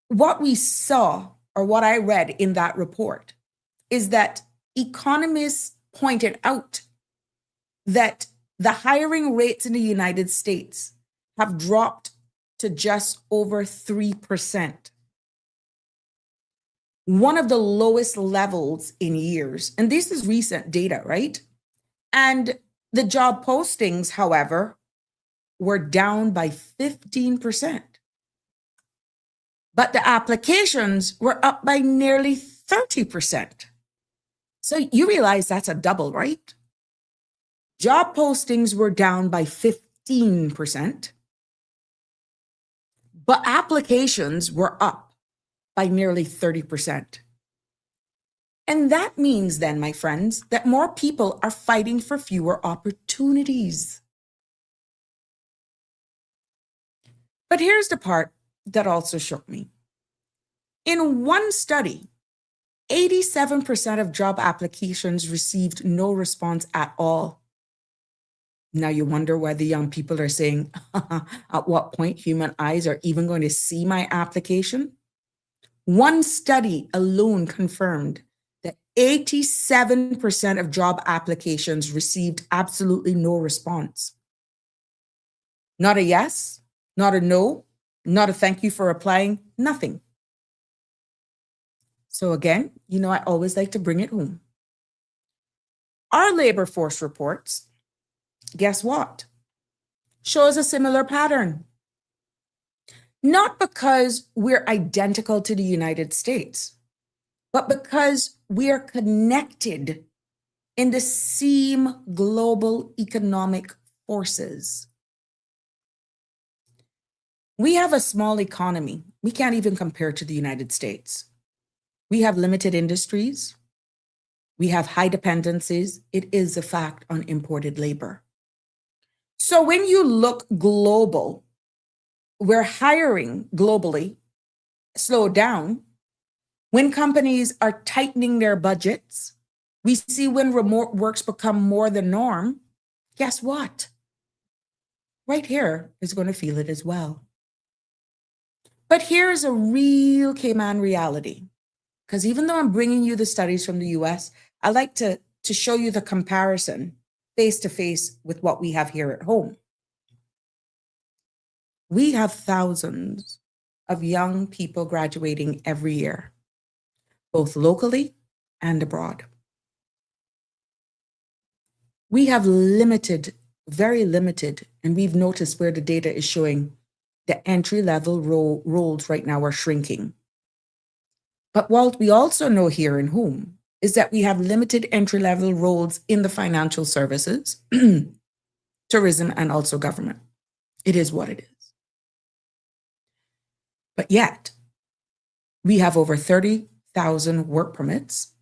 what we saw, or what I read in that report, is that economists pointed out that the hiring rates in the United States have dropped to just over 3%. One of the lowest levels in years. And this is recent data, right? And the job postings, however, were down by 15%. But the applications were up by nearly 30%. So you realize that's a double, right? Job postings were down by 15%, but applications were up by nearly 30%. And that means then, my friends, that more people are fighting for fewer opportunities. But here's the part that also shook me. In one study, 87% of job applications received no response at all. Now you wonder why the young people are saying, at what point human eyes are even going to see my application? One study alone confirmed that 87% of job applications received absolutely no response. Not a yes, not a no, not a thank you for applying, nothing. So again, I always like to bring it home. Our labor force reports, guess what? Shows a similar pattern. Not because we're identical to the United States, but because we are connected in the same global economic forces. We have a small economy. We can't even compare to the United States. We have limited industries. We have high dependencies. It is a fact on imported labor. So when you look global, where hiring globally slowed down, when companies are tightening their budgets, we see when remote works become more the norm, guess what? Right here is going to feel it as well. But here's a real Cayman reality, because even though I'm bringing you the studies from the US, I like to show you the comparison face to face with what we have here at home. We have thousands of young people graduating every year, both locally and abroad. We have limited, very limited, and we've noticed where the data is showing the entry-level roles right now are shrinking. But what we also know here in home is that we have limited entry-level roles in the financial services, tourism, and also government. It is what it is. But yet, we have over 30,000 work permits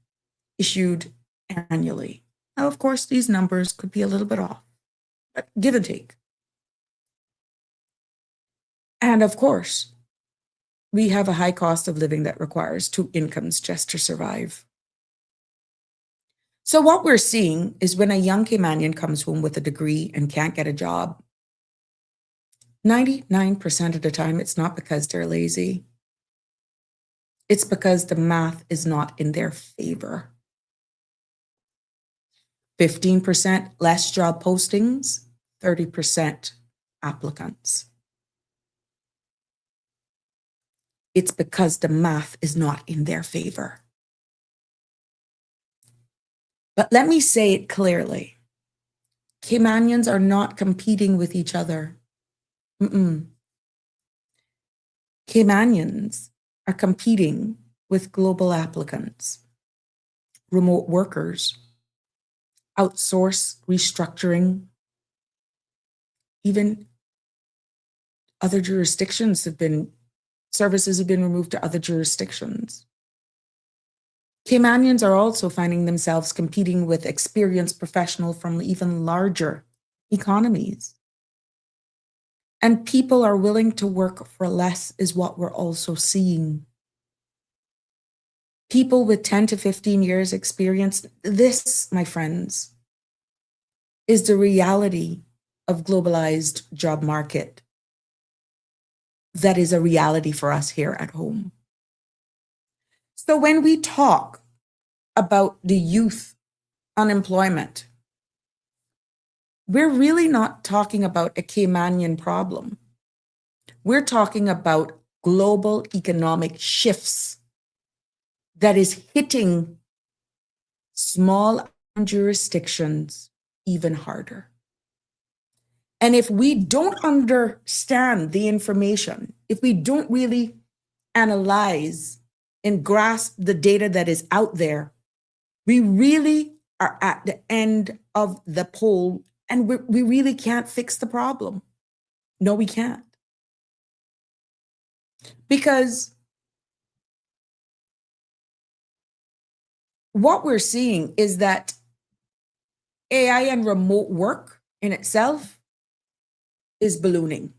issued annually. Now, of course, these numbers could be a little bit off, but give and take. And of course, we have a high cost of living that requires 2 incomes just to survive. So what we're seeing is when a young Caymanian comes home with a degree and can't get a job, 99% of the time, it's not because they're lazy. It's because the math is not in their favor. 15% less job postings, 30% applicants. It's because the math is not in their favor. But let me say it clearly. Caymanians are not competing with each other. Caymanians are competing with global applicants, remote workers, outsource restructuring, even other jurisdictions services have been removed to other jurisdictions. Caymanians are also finding themselves competing with experienced professionals from even larger economies. And people are willing to work for less is what we're also seeing. People with 10 to 15 years experience, this, my friends, is the reality of globalized job market. That is a reality for us here at home. So when we talk about the youth unemployment, we're really not talking about a Caymanian problem. We're talking about global economic shifts that is hitting small jurisdictions even harder. And if we don't understand the information, if we don't really analyze and grasp the data that is out there, we really are at the end of the pole and we really can't fix the problem. No, we can't. Because what we're seeing is that AI and remote work in itself is ballooning.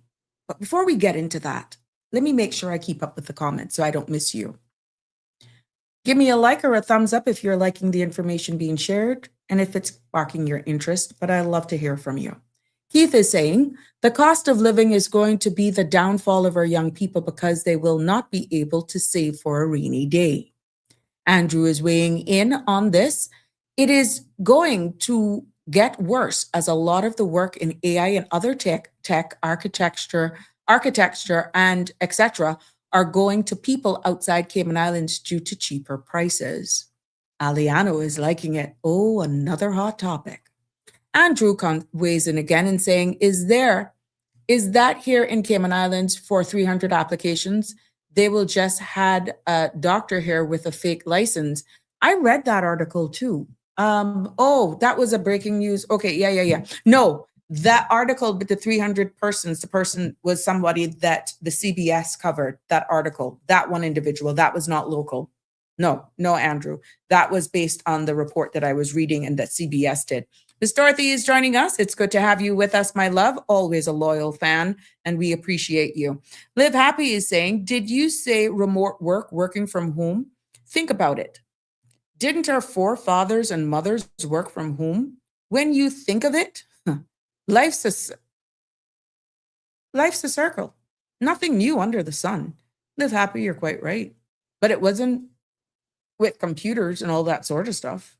But before we get into that, let me make sure I keep up with the comments so I don't miss you. Give me a like or a thumbs up if you're liking the information being shared and if it's sparking your interest, but I'd love to hear from you. Keith is saying, the cost of living is going to be the downfall of our young people because they will not be able to save for a rainy day. Andrew is weighing in on this. It is going to get worse as a lot of the work in AI and other tech architecture, and etc. are going to people outside Cayman Islands due to cheaper prices. Aliano is liking it. Oh, another hot topic. Andrew weighs in again and saying, is that here in Cayman Islands for 300 applications? They will just had a doctor here with a fake license. I read that article too. Oh, that was a breaking news. Okay, yeah. No, that article with the 300 persons, the person was somebody that the CBS covered, that article, that one individual, that was not local. No, Andrew, that was based on the report that I was reading and that CBS did. Miss Dorothy is joining us. It's good to have you with us, my love. Always a loyal fan, and we appreciate you. Live Happy is saying, did you say remote work, working from home? Think about it. Didn't our forefathers and mothers work from home? When you think of it, life's a circle. Nothing new under the sun. Live Happy, you're quite right. But it wasn't with computers and all that sort of stuff.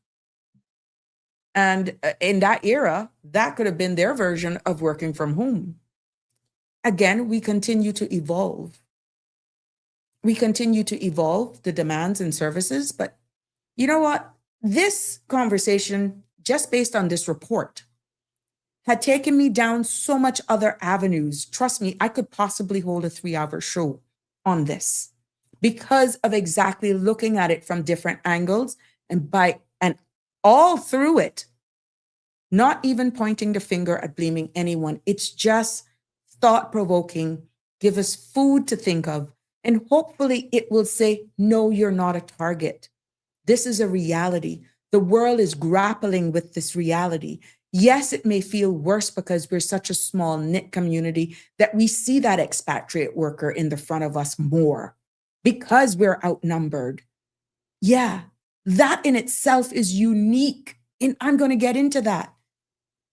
And in that era, that could have been their version of working from home. Again, we continue to evolve. We continue to evolve the demands and services. But you know what? This conversation, just based on this report, had taken me down so much other avenues. Trust me, I could possibly hold a 3-hour show on this because of exactly looking at it from different angles and all through it, not even pointing the finger at blaming anyone. It's just thought-provoking, give us food to think of, and hopefully it will say, no, you're not a target. This is a reality. The world is grappling with this reality. Yes, it may feel worse because we're such a small knit community that we see that expatriate worker in the front of us more because we're outnumbered. Yeah, that in itself is unique. And I'm going to get into that.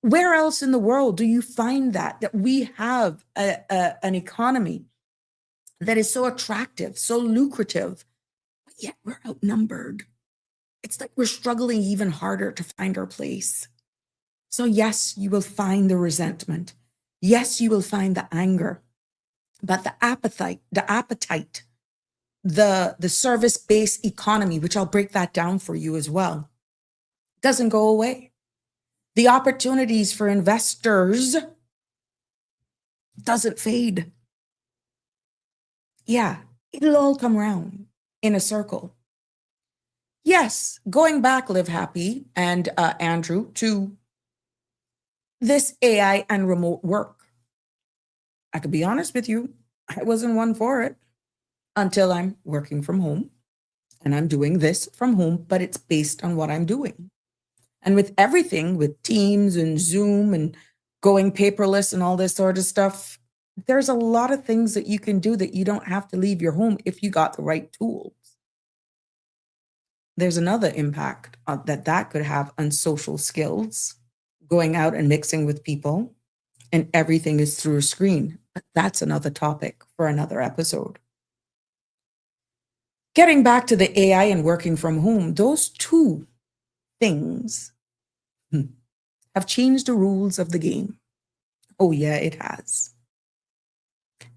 Where else in the world do you find that we have an economy that is so attractive, so lucrative, but yet we're outnumbered? It's like we're struggling even harder to find our place. So yes, you will find the resentment. Yes, you will find the anger, but the appetite, the service-based economy, which I'll break that down for you as well, doesn't go away. The opportunities for investors doesn't fade. Yeah, it'll all come around in a circle. Yes, going back, Live Happy and Andrew, to this AI and remote work. I could be honest with you, I wasn't one for it until I'm working from home and I'm doing this from home, but it's based on what I'm doing. And with everything, with Teams and Zoom and going paperless and all this sort of stuff, there's a lot of things that you can do that you don't have to leave your home if you got the right tools. There's another impact that could have on social skills, going out and mixing with people, and everything is through a screen. But that's another topic for another episode. Getting back to the AI and working from home, those two things have changed the rules of the game. Oh yeah, it has.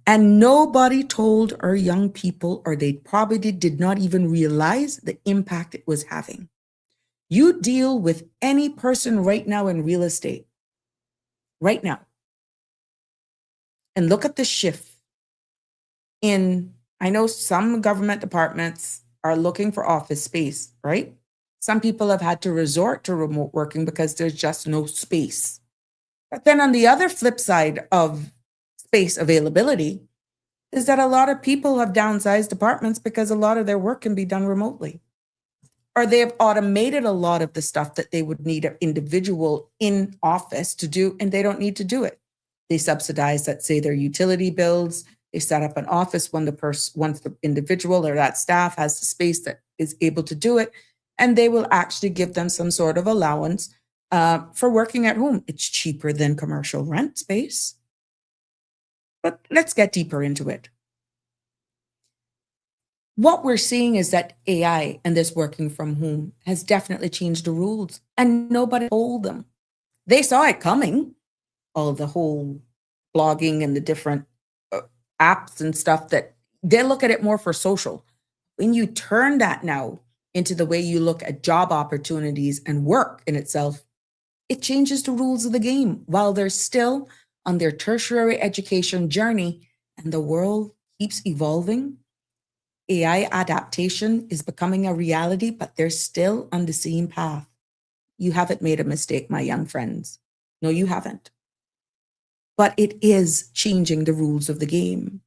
And nobody told our young people, or they probably did not even realize the impact it was having. You deal with any person right now in real estate, right now, and look at the shift I know some government departments are looking for office space, right? Some people have had to resort to remote working because there's just no space. But then on the other flip side of space availability is that a lot of people have downsized departments because a lot of their work can be done remotely. Or they have automated a lot of the stuff that they would need an individual in office to do, and they don't need to do it. They subsidize, let's say, their utility bills. They set up an office once the individual or that staff has the space that is able to do it, and they will actually give them some sort of allowance for working at home. It's cheaper than commercial rent space. But let's get deeper into it. What we're seeing is that AI and this working from home has definitely changed the rules, and nobody told them. They saw it coming, all the whole blogging and the different apps and stuff that they look at it more for social. When you turn that now into the way you look at job opportunities and work in itself, it changes the rules of the game while they're still on their tertiary education journey and the world keeps evolving. AI adaptation is becoming a reality, but they're still on the same path. You haven't made a mistake, my young friends. No, you haven't. But it is changing the rules of the game.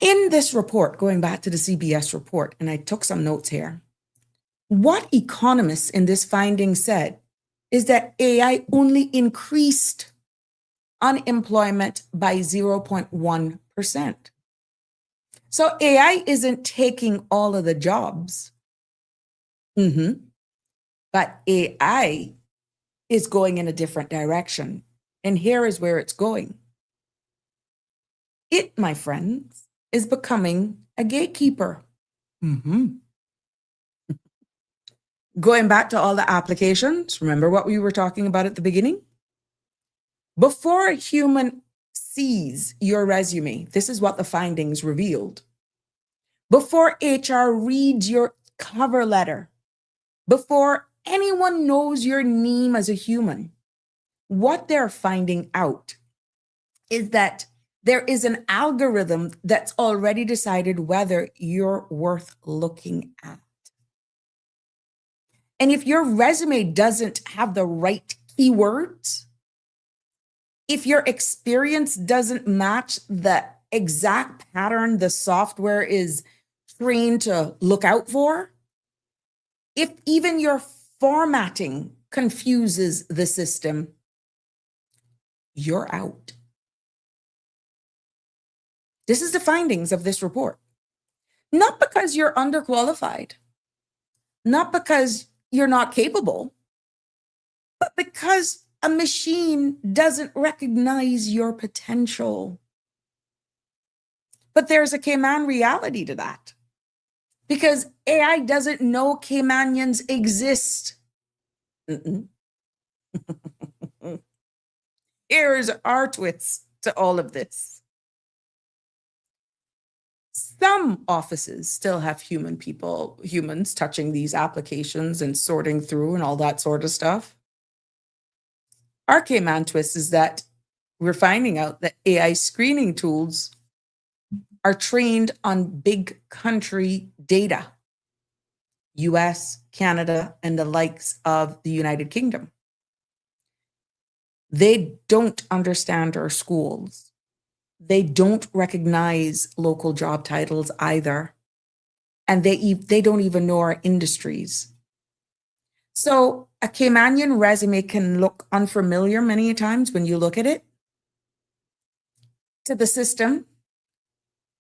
In this report, going back to the CBS report, and I took some notes here, What economists in this finding said is that AI only increased unemployment by 0.1%. So AI isn't taking all of the jobs. But AI is going in a different direction. And here is where it's going. It, my friends, is becoming a gatekeeper. Going back to all the applications, remember what we were talking about at the beginning? Before a human sees your resume, this is what the findings revealed. Before HR reads your cover letter, before anyone knows your name as a human, what they're finding out is that there is an algorithm that's already decided whether you're worth looking at. And if your resume doesn't have the right keywords, if your experience doesn't match the exact pattern the software is trained to look out for, if even your formatting confuses the system, you're out. This is the findings of this report. Not because you're underqualified, not because you're not capable, but because a machine doesn't recognize your potential. But there's a Cayman reality to that, because AI doesn't know Caymanians exist. Here's our twist to all of this. Some offices still have humans touching these applications and sorting through and all that sort of stuff. Our Cayman twist is that we're finding out that AI screening tools are trained on big country data, US, Canada, and the likes of the United Kingdom. They don't understand our schools. They don't recognize local job titles either. And they don't even know our industries. So a Caymanian resume can look unfamiliar many times when you look at it to the system.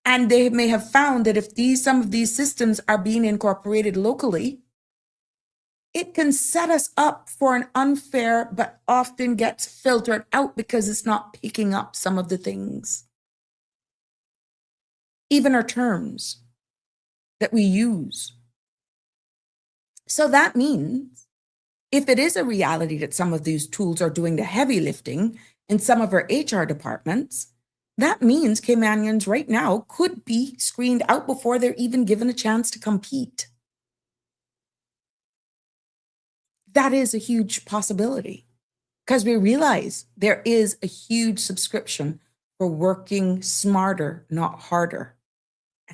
And they may have found that if some of these systems are being incorporated locally, it can set us up for an unfair, but often gets filtered out because it's not picking up some of the things. Even our terms that we use. So that means if it is a reality that some of these tools are doing the heavy lifting in some of our HR departments, that means Caymanians right now could be screened out before they're even given a chance to compete. That is a huge possibility because we realize there is a huge subscription for working smarter, not harder.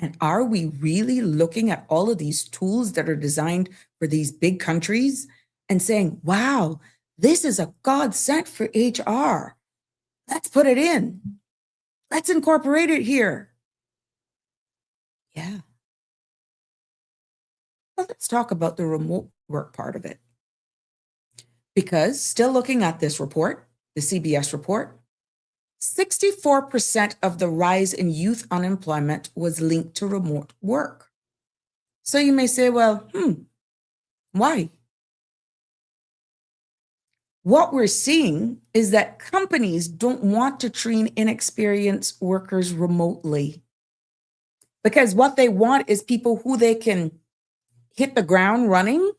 And are we really looking at all of these tools that are designed for these big countries and saying, wow, this is a godsend for HR. Let's put it in. Let's incorporate it here. Yeah. Well, let's talk about the remote work part of it. Because still looking at this report, the CBS report, 64% of the rise in youth unemployment was linked to remote work. So you may say, well, why? What we're seeing is that companies don't want to train inexperienced workers remotely because what they want is people who they can hit the ground running,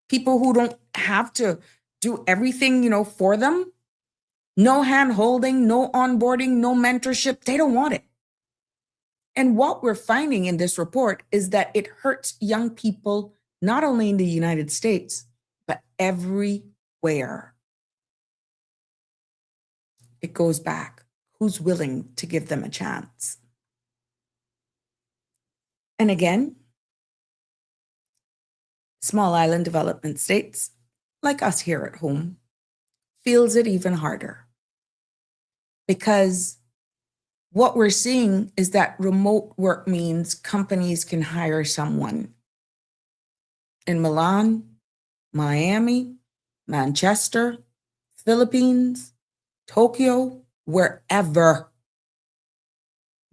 people who don't have to do everything, for them. No hand holding, no onboarding, no mentorship. They don't want it. And what we're finding in this report is that it hurts young people, not only in the United States, but everywhere. It goes back. Who's willing to give them a chance? And again, small island development states, like us here at home, feels it even harder. Because what we're seeing is that remote work means companies can hire someone in Milan, Miami, Manchester, Philippines, Tokyo, wherever.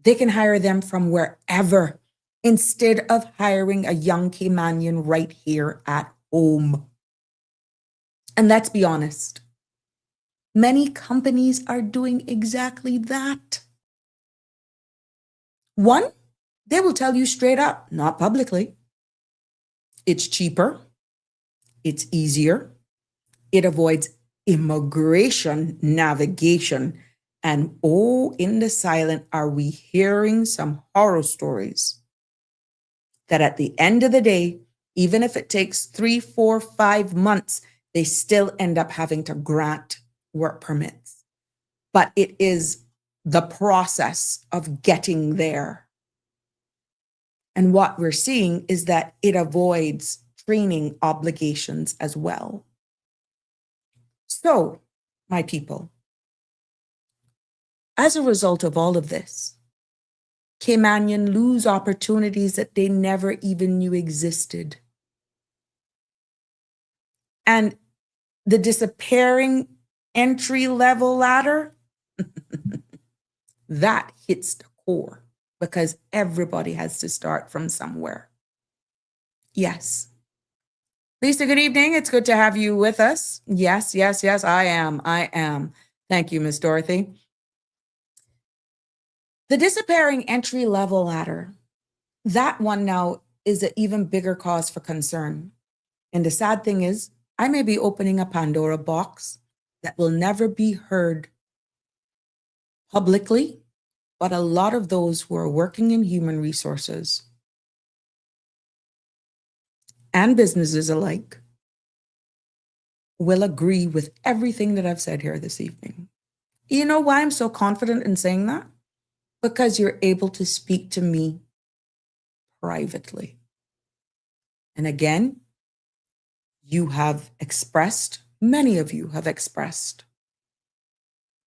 They can hire them from wherever instead of hiring a young Caymanian right here at home. And let's be honest, many companies are doing exactly that. One, they will tell you straight up, not publicly, it's cheaper, it's easier, it avoids immigration navigation. And oh, in the silent, are we hearing some horror stories that at the end of the day, even if it takes 3, 4, 5 months, they still end up having to grant work permits. But it is the process of getting there. And what we're seeing is that it avoids training obligations as well. So, my people, as a result of all of this, Caymanian lose opportunities that they never even knew existed. And the disappearing entry-level ladder, that hits the core because everybody has to start from somewhere. Yes. Lisa, good evening. It's good to have you with us. Yes, I am. Thank you, Miss Dorothy. The disappearing entry-level ladder, that one now is an even bigger cause for concern. And the sad thing is, I may be opening a Pandora box that will never be heard publicly, but a lot of those who are working in human resources and businesses alike will agree with everything that I've said here this evening. You know why I'm so confident in saying that? Because you're able to speak to me privately. And again, you have expressed, many of you have expressed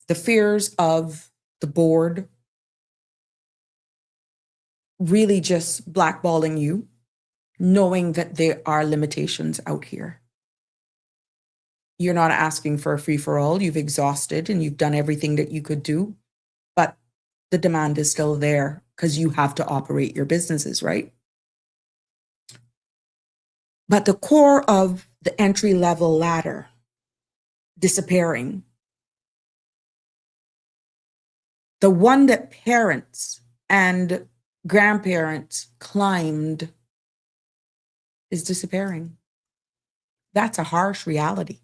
the fears of the board really just blackballing you, knowing that there are limitations out here. You're not asking for a free-for-all. You've exhausted and you've done everything that you could do, but the demand is still there because you have to operate your businesses, right? But the core of the entry-level ladder disappearing, the one that parents and grandparents climbed, is disappearing. That's a harsh reality.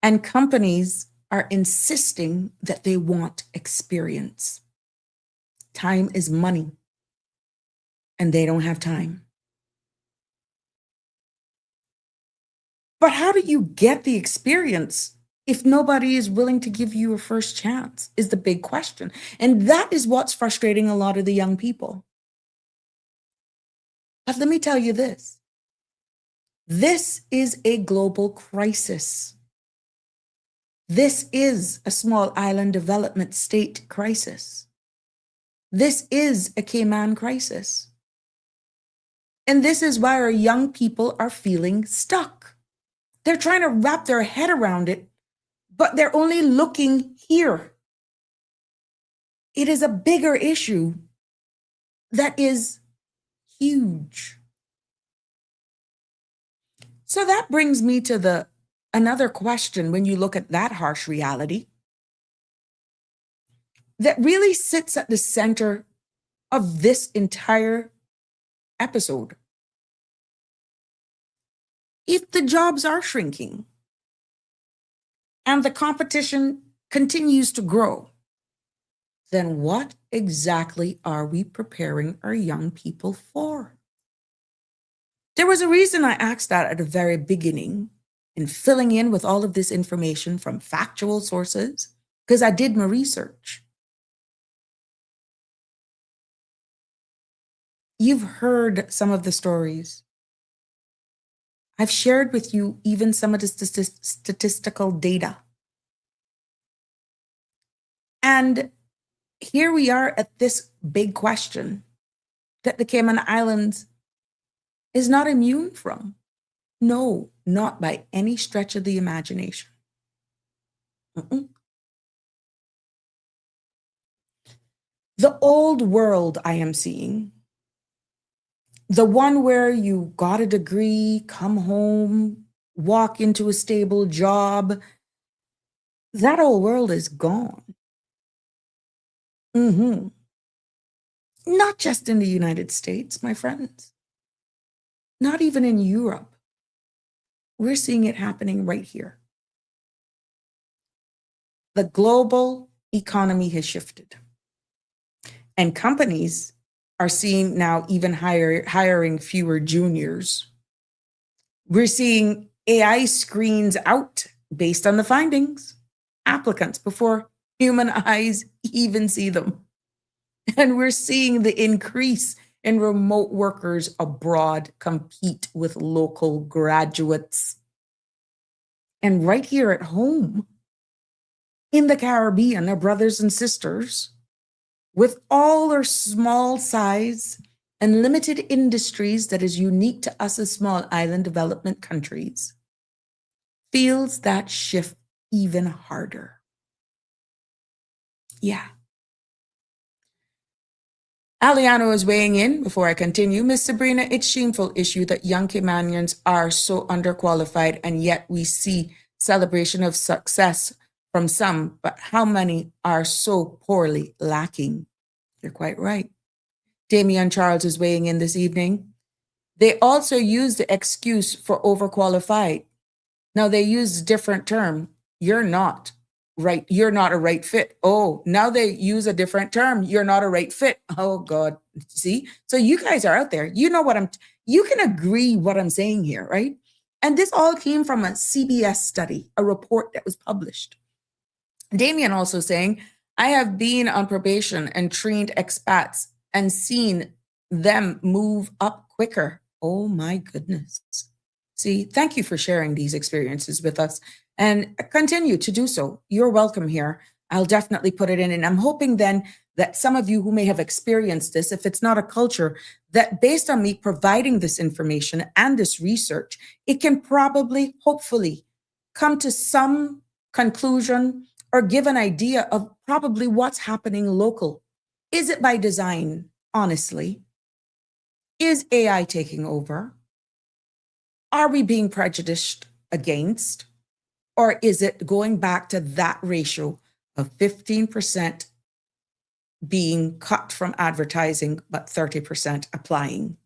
And companies are insisting that they want experience. Time is money, and they don't have time. But how do you get the experience if nobody is willing to give you a first chance, is the big question. And that is what's frustrating a lot of the young people. But let me tell you this. This is a global crisis. This is a small island development state crisis. This is a Cayman crisis. And this is why our young people are feeling stuck. They're trying to wrap their head around it, but they're only looking here. It is a bigger issue that is huge. So that brings me to another question when you look at that harsh reality that really sits at the center of this entire episode. If the jobs are shrinking and the competition continues to grow, then what exactly are we preparing our young people for? There was a reason I asked that at the very beginning in filling in with all of this information from factual sources, because I did my research. You've heard some of the stories. I've shared with you even some of the statistical data. And here we are at this big question that the Cayman Islands is not immune from. No, not by any stretch of the imagination. Mm-mm. The old world I am seeing, the one where you got a degree, come home, walk into a stable job, that old world is gone. Mm-hmm. Not just in the United States, my friends, not even in Europe. We're seeing it happening right here. The global economy has shifted, and companies are seeing now even hiring fewer juniors. We're seeing AI screens out based on the findings, applicants before human eyes even see them. And we're seeing the increase in remote workers abroad compete with local graduates. And right here at home, in the Caribbean, our brothers and sisters, with all their small size and limited industries that is unique to us as small island development countries, feels that shift even harder. Yeah. Aliano is weighing in before I continue. Miss Sabrina, it's shameful issue that young Caymanians are so underqualified, and yet we see celebration of success from some, but how many are so poorly lacking? You're quite right. Damian Charles is weighing in this evening. They also use the excuse for overqualified. Now they use a different term. You're not right. You're not a right fit. Oh, now they use a different term. You're not a right fit. Oh God. See? So you guys are out there. You know what you can agree what I'm saying here, right? And this all came from a CBS study, a report that was published. Damien also saying, I have been on probation and trained expats and seen them move up quicker. Oh my goodness. See, thank you for sharing these experiences with us and continue to do so. You're welcome here. I'll definitely put it in. And I'm hoping then that some of you who may have experienced this, if it's not a culture, that based on me providing this information and this research, it can probably, hopefully, come to some conclusion or give an idea of probably what's happening local. Is it by design, honestly? Is AI taking over? Are we being prejudiced against? Or is it going back to that ratio of 15% being cut from advertising, but 30% applying?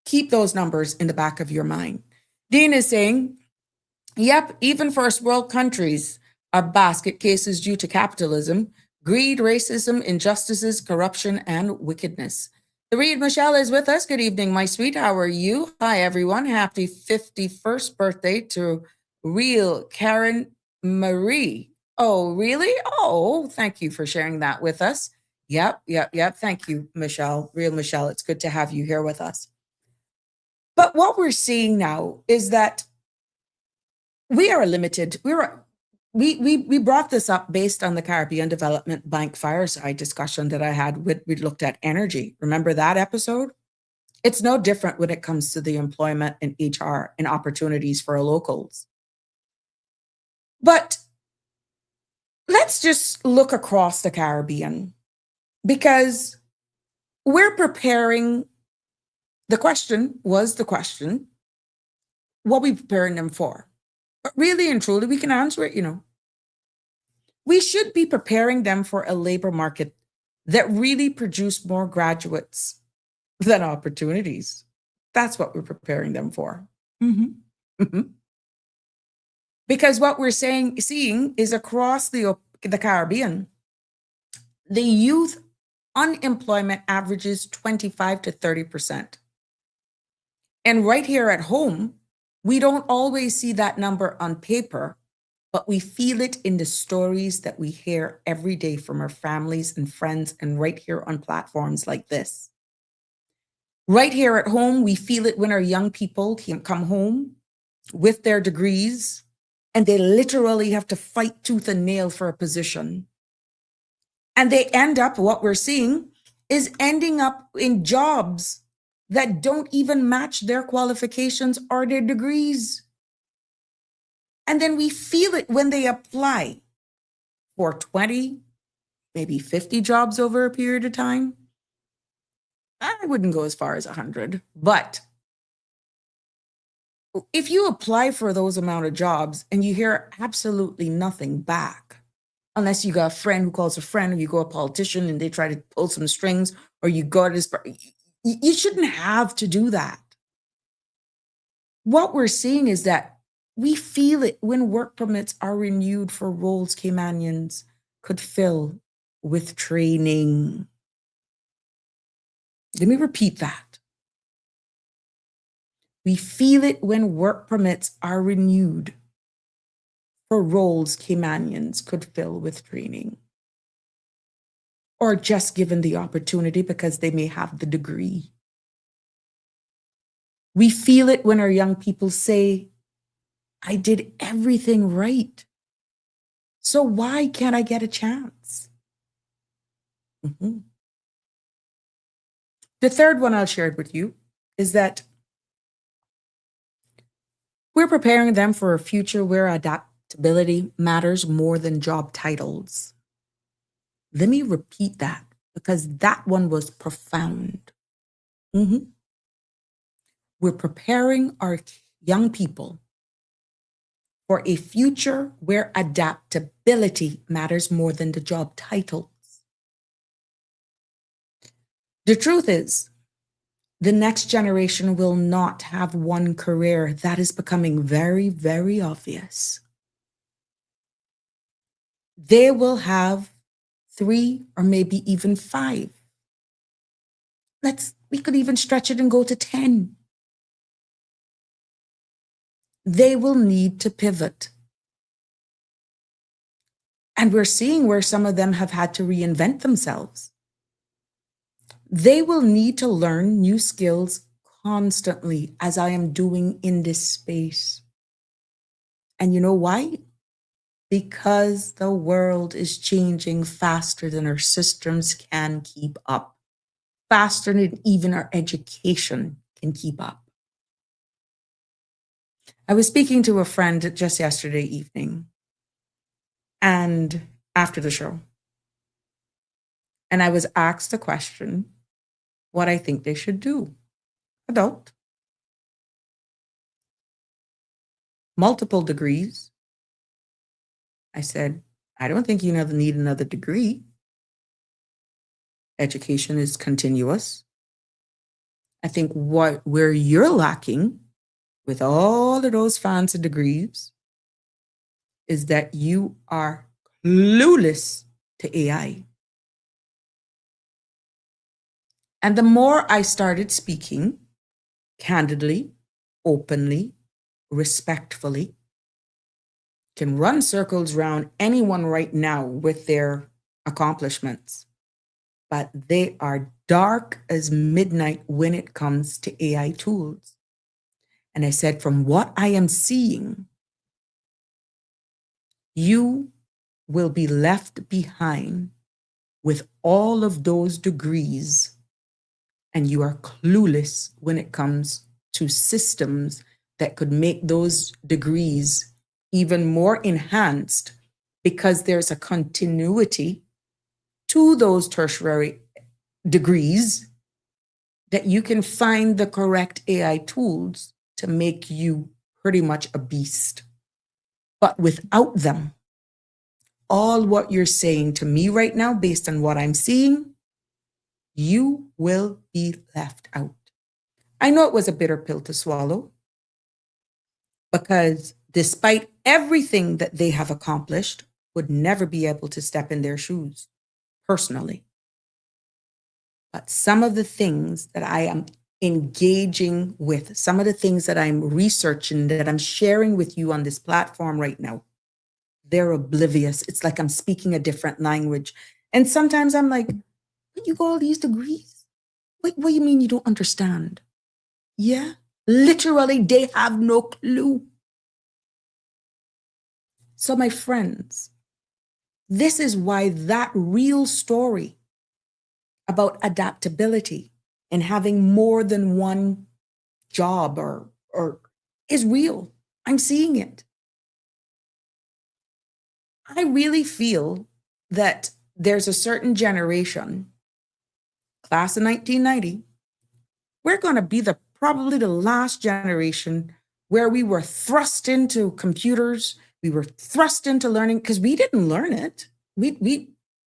Keep those numbers in the back of your mind. Dean is saying, yep, even first world countries are basket cases due to capitalism, greed, racism, injustices, corruption, and wickedness. The Reed Michelle is with us. Good evening, my sweet. How are you? Hi, everyone. Happy 51st birthday to Real Karen Marie. Oh, really? Oh, thank you for sharing that with us. Yep. Thank you, Michelle. Real Michelle, it's good to have you here with us. But what we're seeing now is that we are limited. We brought this up based on the Caribbean Development Bank fireside discussion that I had we looked at energy. Remember that episode? It's no different when it comes to the employment and HR and opportunities for our locals. But let's just look across the Caribbean, because we're preparing. The question was what are we preparing them for? But really and truly, we can answer it, We should be preparing them for a labor market that really produce more graduates than opportunities. That's what we're preparing them for. Because what we're seeing is across the Caribbean, the youth unemployment averages 25 to 30%. And right here at home, we don't always see that number on paper, but we feel it in the stories that we hear every day from our families and friends, and right here on platforms like this. Right here at home, we feel it when our young people come home with their degrees and they literally have to fight tooth and nail for a position. And they end up, what we're seeing is ending up in jobs that don't even match their qualifications or their degrees. And then we feel it when they apply for 20, maybe 50 jobs over a period of time. I wouldn't go as far as 100, but if you apply for those amount of jobs and you hear absolutely nothing back, unless you got a friend who calls a friend, or you go a politician and they try to pull some strings, or you go to this, you shouldn't have to do that. What we're seeing is that we feel it when work permits are renewed for roles Caymanians could fill with training. Let me repeat that. We feel it when work permits are renewed for roles Caymanians could fill with training, or just given the opportunity because they may have the degree. We feel it when our young people say, I did everything right, so why can't I get a chance? Mm-hmm. The third one I'll share with you is that we're preparing them for a future where adaptability matters more than job titles. Let me repeat that, because that one was profound. Mm-hmm. We're preparing our young people for a future where adaptability matters more than the job titles. The truth is, the next generation will not have one career. That is becoming very, very obvious. They will have 3 or maybe even 5. We could even stretch it and go to 10. They will need to pivot. And we're seeing where some of them have had to reinvent themselves. They will need to learn new skills constantly, as I am doing in this space. And you know why? Because the world is changing faster than our systems can keep up, faster than even our education can keep up. I was speaking to a friend just yesterday evening and after the show, and I was asked a question, what I think they should do. Adult, multiple degrees. I said, I don't think you need another degree. Education is continuous. I think where you're lacking with all of those fancy degrees is that you are clueless to AI. And the more I started speaking candidly, openly, respectfully, can run circles around anyone right now with their accomplishments, but they are dark as midnight when it comes to AI tools. And I said, from what I am seeing, you will be left behind with all of those degrees, and you are clueless when it comes to systems that could make those degrees even more enhanced, because there's a continuity to those tertiary degrees that you can find the correct AI tools to make you pretty much a beast. But without them, all what you're saying to me right now, based on what I'm seeing, you will be left out. I know it was a bitter pill to swallow, because despite everything that they have accomplished, would never be able to step in their shoes personally. But some of the things that I am engaging with, some of the things that I'm researching, that I'm sharing with you on this platform right now, they're oblivious. It's like I'm speaking a different language. And sometimes I'm like, you got all these degrees? What do you mean you don't understand? Yeah, literally, they have no clue. So my friends, this is why that real story about adaptability and having more than one job or is real. I'm seeing it. I really feel that there's a certain generation, class of 1990, we're going to be probably the last generation where we were thrust into computers, we were thrust into learning because we didn't learn it.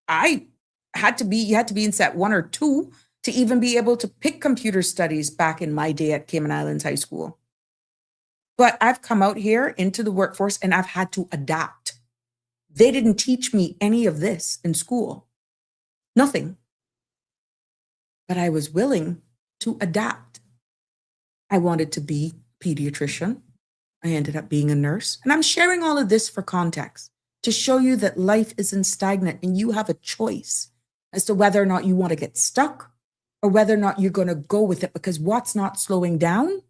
I had to be, you had to be in set 1 or 2 to even be able to pick computer studies back in my day at Cayman Islands High School. But I've come out here into the workforce and I've had to adapt. They didn't teach me any of this in school. Nothing. But I was willing to adapt. I wanted to be a pediatrician. I ended up being a nurse. And I'm sharing all of this for context to show you that life isn't stagnant and you have a choice as to whether or not you want to get stuck or whether or not you're going to go with it, because what's not slowing down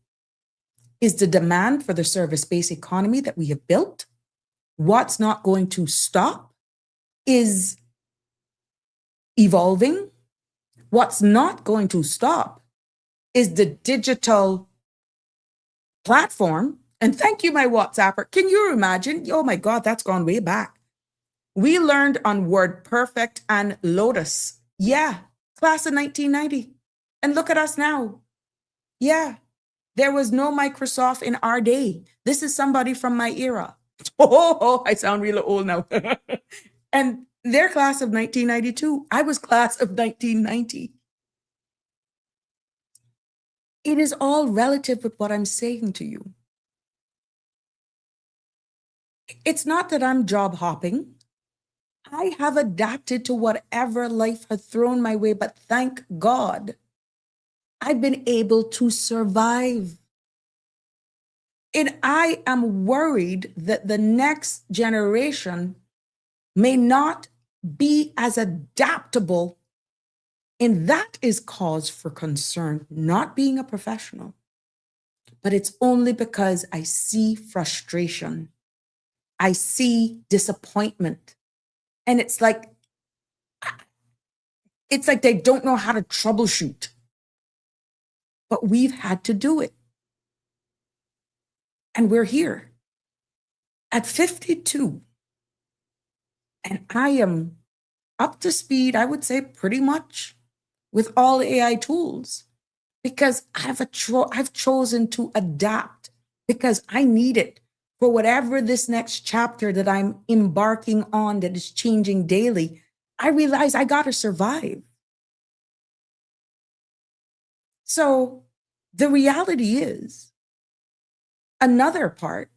is the demand for the service-based economy that we have built. What's not going to stop is evolving. What's not going to stop is the digital platform. And thank you, my WhatsApper. Can you imagine? Oh my God, that's gone way back. We learned on WordPerfect and Lotus. Yeah, class of 1990. And look at us now. Yeah, there was no Microsoft in our day. This is somebody from my era. Oh, I sound really old now. And their class of 1992. I was class of 1990. It is all relative with what I'm saying to you. It's not that I'm job hopping. I have adapted to whatever life has thrown my way, but thank God I've been able to survive. And I am worried that the next generation may not be as adaptable. And that is cause for concern, not being a professional. But it's only because I see frustration. I see disappointment. And it's like they don't know how to troubleshoot. But we've had to do it. And we're here at 52. And I am up to speed, I would say pretty much, with all AI tools, because I've chosen to adapt because I need it for whatever this next chapter that I'm embarking on that is changing daily. I realize I got to survive. So the reality is, another part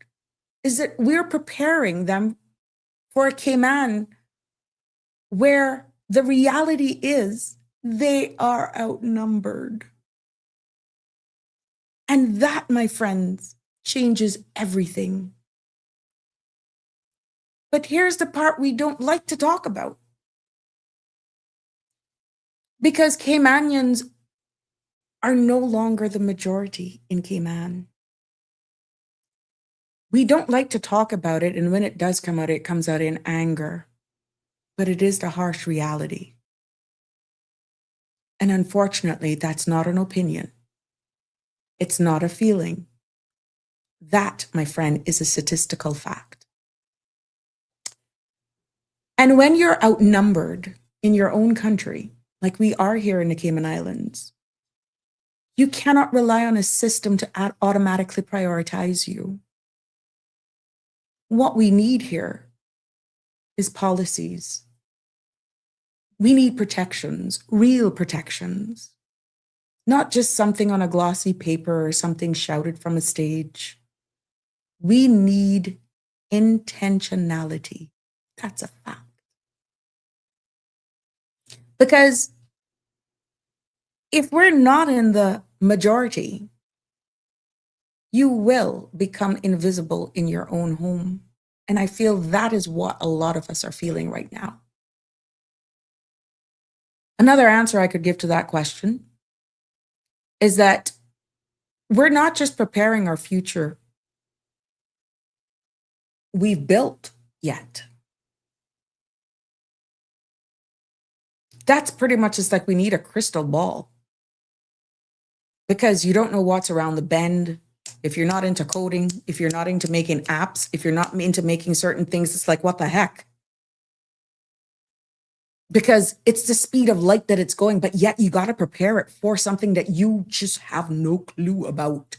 is that we're preparing them for a Cayman where the reality is they are outnumbered. And that, my friends, changes everything. But here's the part we don't like to talk about. Because Caymanians are no longer the majority in Cayman. We don't like to talk about it, and when it does come out, it comes out in anger. But it is the harsh reality. And unfortunately, that's not an opinion. It's not a feeling. That, my friend, is a statistical fact. And when you're outnumbered in your own country, like we are here in the Cayman Islands, you cannot rely on a system to automatically prioritize you. What we need here is policies. We need protections, real protections, not just something on a glossy paper or something shouted from a stage. We need intentionality. That's a fact. Because if we're not in the majority, you will become invisible in your own home. And I feel that is what a lot of us are feeling right now. Another answer I could give to that question is that we're not just preparing our future we've built yet. That's pretty much just like we need a crystal ball. because you don't know what's around the bend. If you're not into coding, if you're not into making apps, if you're not into making certain things, it's like, what the heck? Because it's the speed of light that it's going, but yet you got to prepare it for something that you just have no clue about.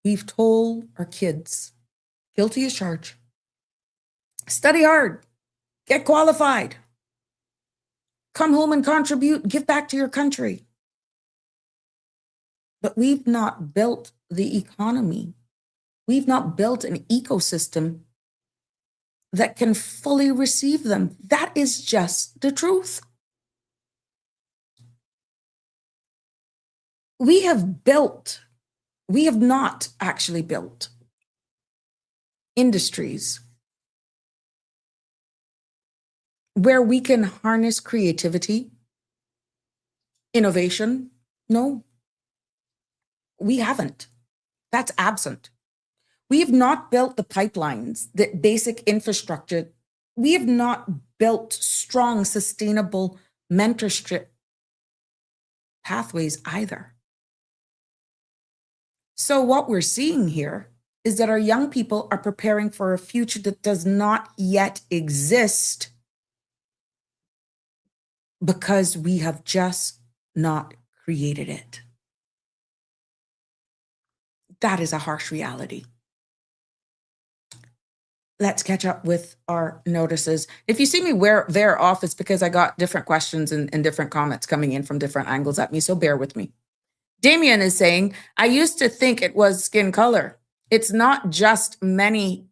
We've told our kids, guilty as charged, study hard, get qualified, come home and contribute, give back to your country. But we've not built the economy. We've not built an ecosystem that can fully receive them. That is just the truth. We have not actually built industries where we can harness creativity, innovation. No, we haven't. That's absent. We have not built the pipelines, the basic infrastructure. We have not built strong, sustainable mentorship pathways either. So what we're seeing here is that our young people are preparing for a future that does not yet exist because we have just not created it. That is a harsh reality. Let's catch up with our notices. If you see me veer off, it's because I got different questions and different comments coming in from different angles at me, so bear with me. Damien is saying, I used to think it was skin color. It's not just many,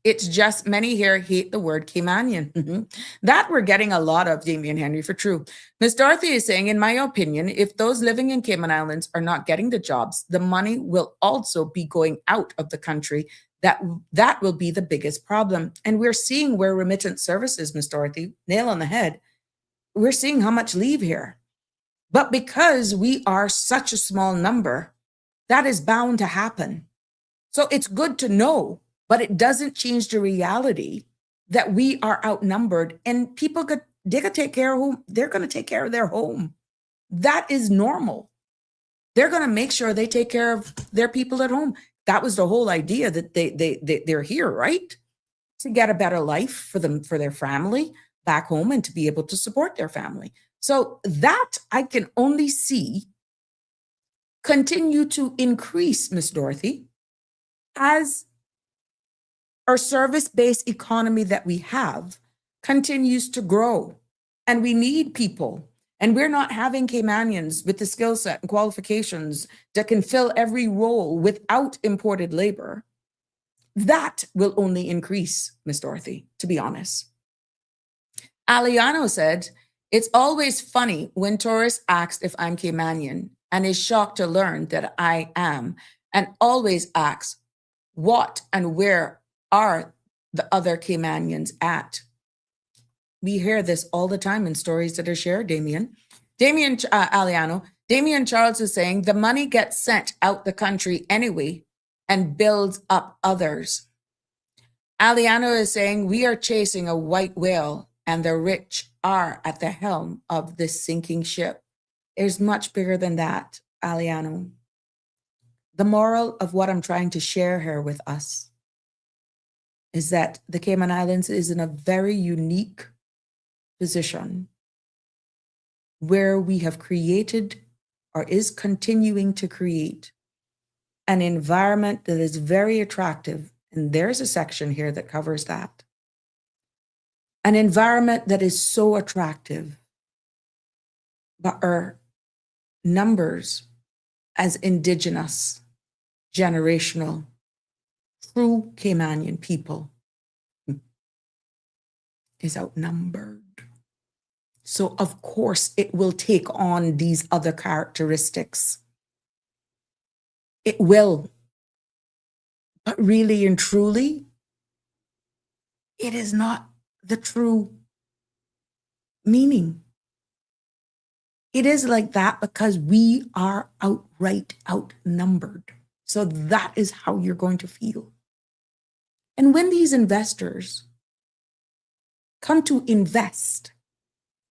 it's just many here hate the word Caymanian. That we're getting a lot of, Damien Henry, for true. Miss Dorothy is saying, in my opinion, if those living in Cayman Islands are not getting the jobs, the money will also be going out of the country. That will be the biggest problem. And we're seeing where remittance services, Miss Dorothy, nail on the head. We're seeing how much leave here. But because we are such a small number, that is bound to happen. So it's good to know, but it doesn't change the reality that we are outnumbered, and people they're going to take care of home. They're going to take care of their home. That is normal. They're going to make sure they take care of their people at home. That was the whole idea, that they're here, right? To get a better life for them, for their family back home, and to be able to support their family. So that I can only see continue to increase, Miss Dorothy, as our service-based economy that we have continues to grow. And we need people. And we're not having Caymanians with the skill set and qualifications that can fill every role without imported labor. That will only increase, Miss Dorothy, to be honest. Aliano said, it's always funny when tourists ask if I'm Caymanian and is shocked to learn that I am, and always asks, what and where are the other Caymanians at? We hear this all the time in stories that are shared, Damien. Aliano, Damien Charles is saying the money gets sent out the country anyway and builds up others. Aliano is saying we are chasing a white whale and the rich are at the helm of this sinking ship. It's much bigger than that, Aliano. The moral of what I'm trying to share here with us is that the Cayman Islands is in a very unique position where we have created, or is continuing to create, an environment that is very attractive. And there's a section here that covers that. An environment that is so attractive, but our numbers as indigenous, generational, true Caymanian people is outnumbered. So of course it will take on these other characteristics. It will. But really and truly, it is not the true meaning. It is like that because we are outright outnumbered. So that is how you're going to feel. And when these investors come to invest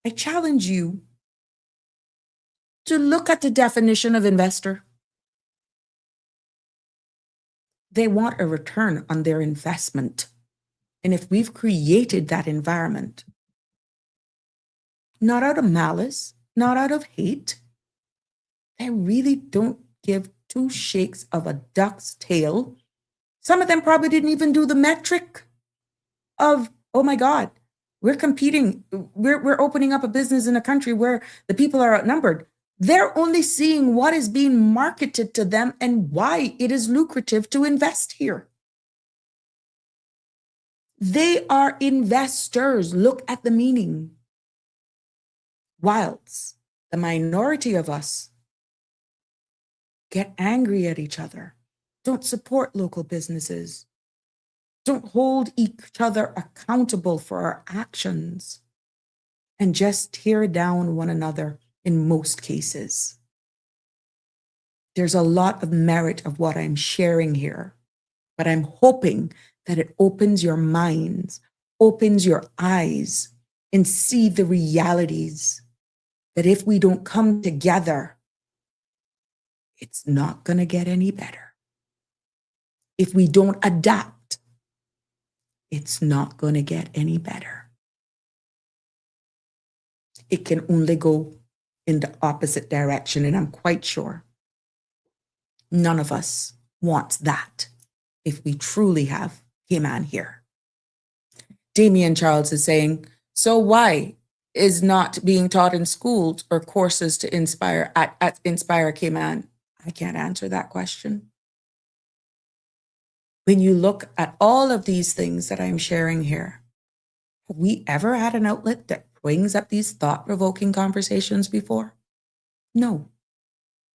I challenge you to look at the definition of investor. They want a return on their investment. And if we've created that environment, not out of malice, not out of hate, they really don't give two shakes of a duck's tail. Some of them probably didn't even do the metric of, oh my God, we're competing, we're opening up a business in a country where the people are outnumbered. They're only seeing what is being marketed to them and why it is lucrative to invest here. They are investors. Look at the meaning. Whilst the minority of us get angry at each other, don't support local businesses, don't hold each other accountable for our actions, and just tear down one another in most cases. There's a lot of merit of what I'm sharing here, but I'm hoping that it opens your minds, opens your eyes, and see the realities that if we don't come together, it's not going to get any better. If we don't adapt, it's not going to get any better. It can only go in the opposite direction, and I'm quite sure none of us wants that if we truly have Cayman here. Damien Charles is saying, so why is not being taught in schools or courses to inspire at Inspire Cayman? I can't answer that question. When you look at all of these things that I'm sharing here, have we ever had an outlet that brings up these thought-provoking conversations before? No.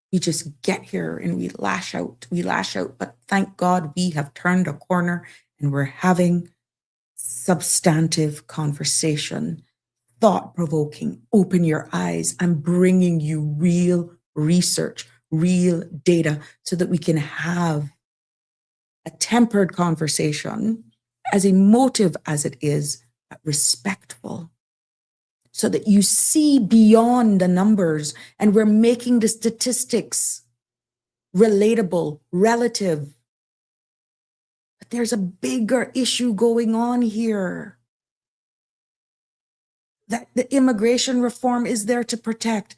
We just get here and we lash out, but thank God we have turned a corner and we're having substantive conversation, thought-provoking, open your eyes. I'm bringing you real research, real data so that we can have a tempered conversation, as emotive as it is, but respectful, so that you see beyond the numbers and we're making the statistics relatable, relative. But there's a bigger issue going on here that the immigration reform is there to protect,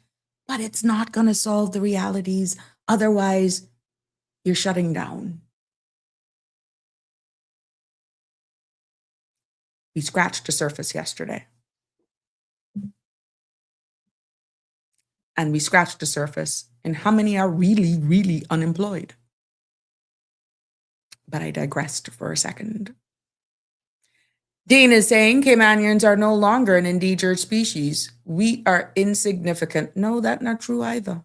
but it's not going to solve the realities. Otherwise, you're shutting down. We scratched the surface yesterday. And we scratched the surface. And how many are really, really unemployed? But I digressed for a second. Dean is saying Caymanians are no longer an endangered species. We are insignificant. No, that's not true either.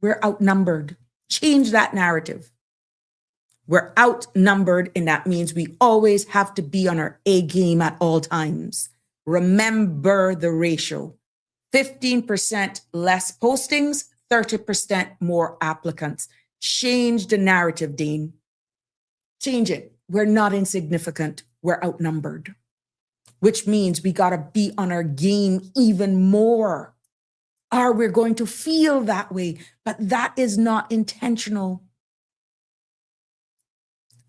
We're outnumbered. Change that narrative. We're outnumbered, and that means we always have to be on our A game at all times. Remember the ratio. 15% less postings, 30% more applicants. Change the narrative, Dean. Change it. We're not insignificant. We're outnumbered, which means we got to be on our game even more. Or we're going to feel that way, but that is not intentional.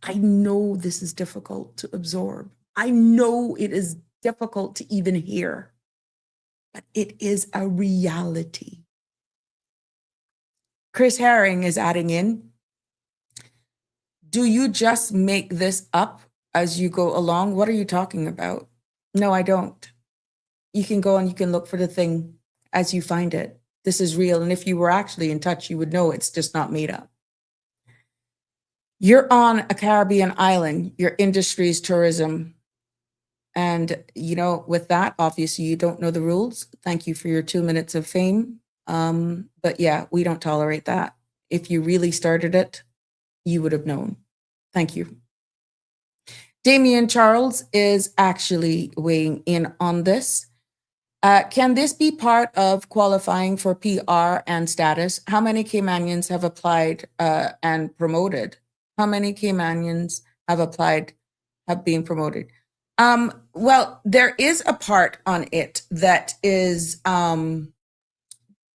I know this is difficult to absorb. I know it is difficult to even hear, but it is a reality. Chris Herring is adding in, do you just make this up as you go along? What are you talking about? No, I don't. You can go and you can look for the thing as you find it. This is real. And if you were actually in touch, you would know it's just not made up. You're on a Caribbean island, your industry is tourism. And, you know, with that, obviously you don't know the rules. Thank you for your 2 minutes of fame. But yeah, we don't tolerate that. If you really started it, you would have known. Thank you. Damien Charles is actually weighing in on this. Can this be part of qualifying for PR and status? How many Caymanians have applied and promoted? How many Caymanians have applied, have been promoted? Well, there is a part on it that is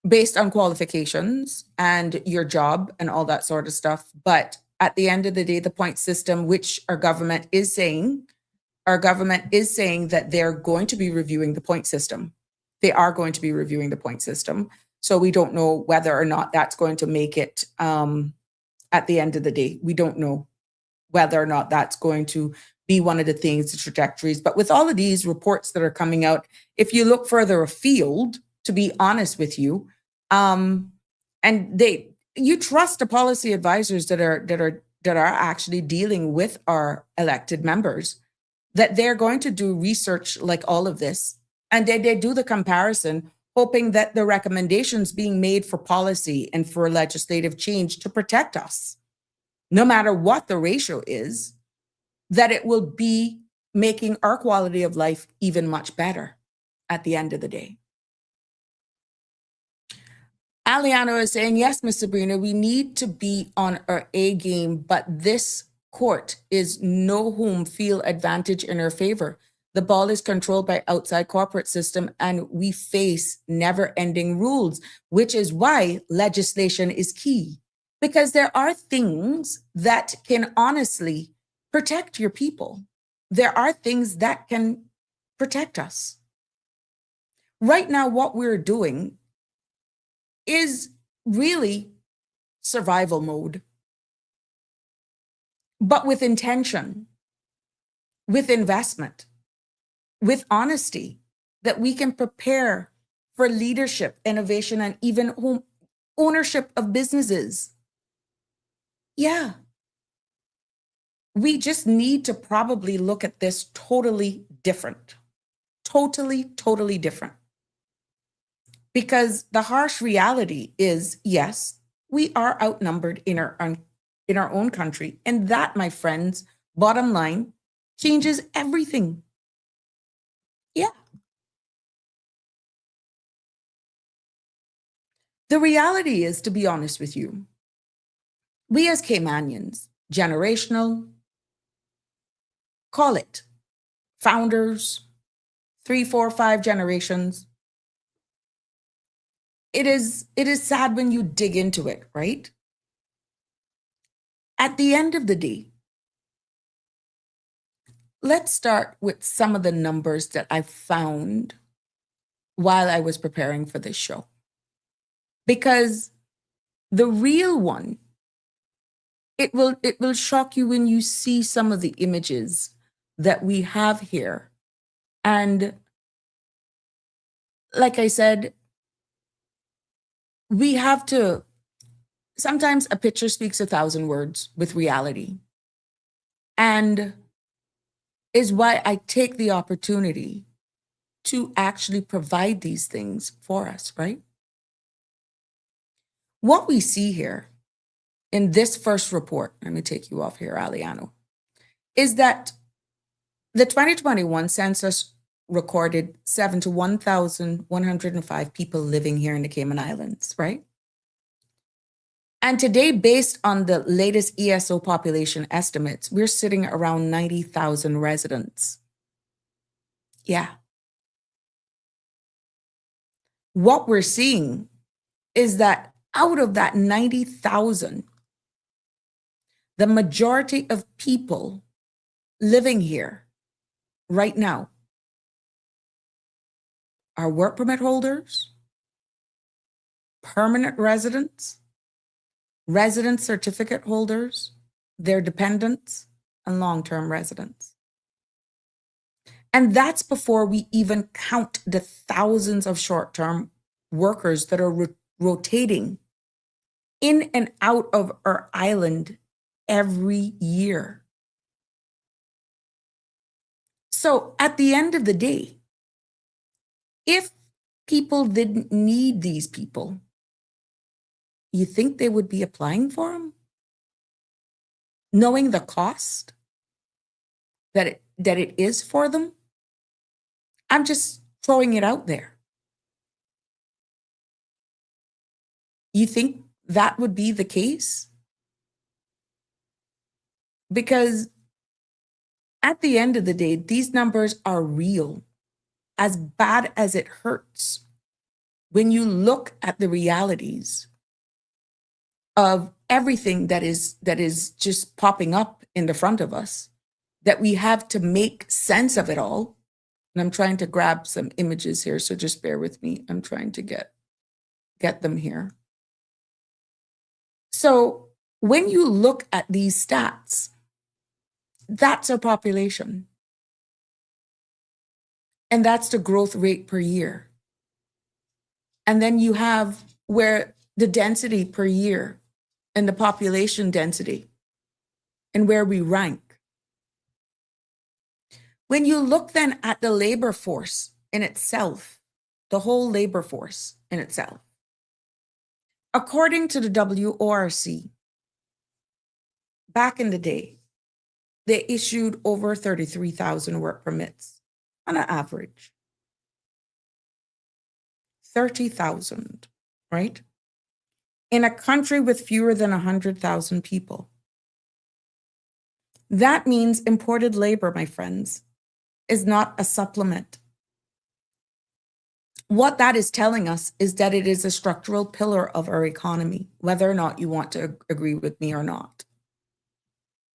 based on qualifications and your job and all that sort of stuff. But at the end of the day, the point system, which our government is saying that they're going to be reviewing the point system. They are going to be reviewing the point system. So we don't know whether or not that's going to make it at the end of the day. We don't know whether or not that's going to be one of the things, the trajectories. But with all of these reports that are coming out, if you look further afield, to be honest with you, and you trust the policy advisors that are actually dealing with our elected members, that they're going to do research like all of this, and they do the comparison, hoping that the recommendations being made for policy and for legislative change to protect us, no matter what the ratio is, that it will be making our quality of life even much better at the end of the day. Aliano is saying, yes, Miss Sabrina, we need to be on our A game, but this court is no home field advantage in our favor. The ball is controlled by outside corporate system, and we face never-ending rules, which is why legislation is key. Because there are things that can honestly protect your people. There are things that can protect us. Right now, what we're doing is really survival mode, but with intention, with investment, with honesty, that we can prepare for leadership, innovation, and even ownership of businesses. Yeah. We just need to probably look at this totally different. Totally different. Because the harsh reality is, yes, we are outnumbered in our own country. And that, my friends, bottom line, changes everything. Yeah. The reality is, to be honest with you, we as Caymanians, generational, call it founders, 3, 4, 5 generations. It is sad when you dig into it, right? At the end of the day, let's start with some of the numbers that I found while I was preparing for this show. Because the real one, it will shock you when you see some of the images that we have here. And like I said, we have to, sometimes a picture speaks 1,000 words with reality. And is why I take the opportunity to actually provide these things for us, right? What we see here in this first report, let me take you off here, Aliano, is that the 2021 census recorded 71,105 people living here in the Cayman Islands, right? And today, based on the latest ESO population estimates, we're sitting around 90,000 residents. Yeah. What we're seeing is that out of that 90,000, the majority of people living here right now are work permit holders, permanent residents, resident certificate holders, their dependents, and long-term residents. And that's before we even count the thousands of short-term workers that are rotating in and out of our island every year. So at the end of the day, if people didn't need these people, you think they would be applying for them? Knowing the cost that it is for them? I'm just throwing it out there. You think that would be the case? Because At the end of the day, these numbers are real, as bad as it hurts. When you look at the realities of everything that is just popping up in the front of us, that we have to make sense of it all. And I'm trying to grab some images here, so just bear with me. I'm trying to get them here. So when you look at these stats, that's our population. And that's the growth rate per year. And then you have where the density per year and the population density and where we rank. When you look then at the labor force in itself, the whole labor force in itself, according to the WORC, back in the day, they issued over 33,000 work permits on an average. 30,000, right? In a country with fewer than 100,000 people. That means imported labor, my friends, is not a supplement. What that is telling us is that it is a structural pillar of our economy, whether or not you want to agree with me or not.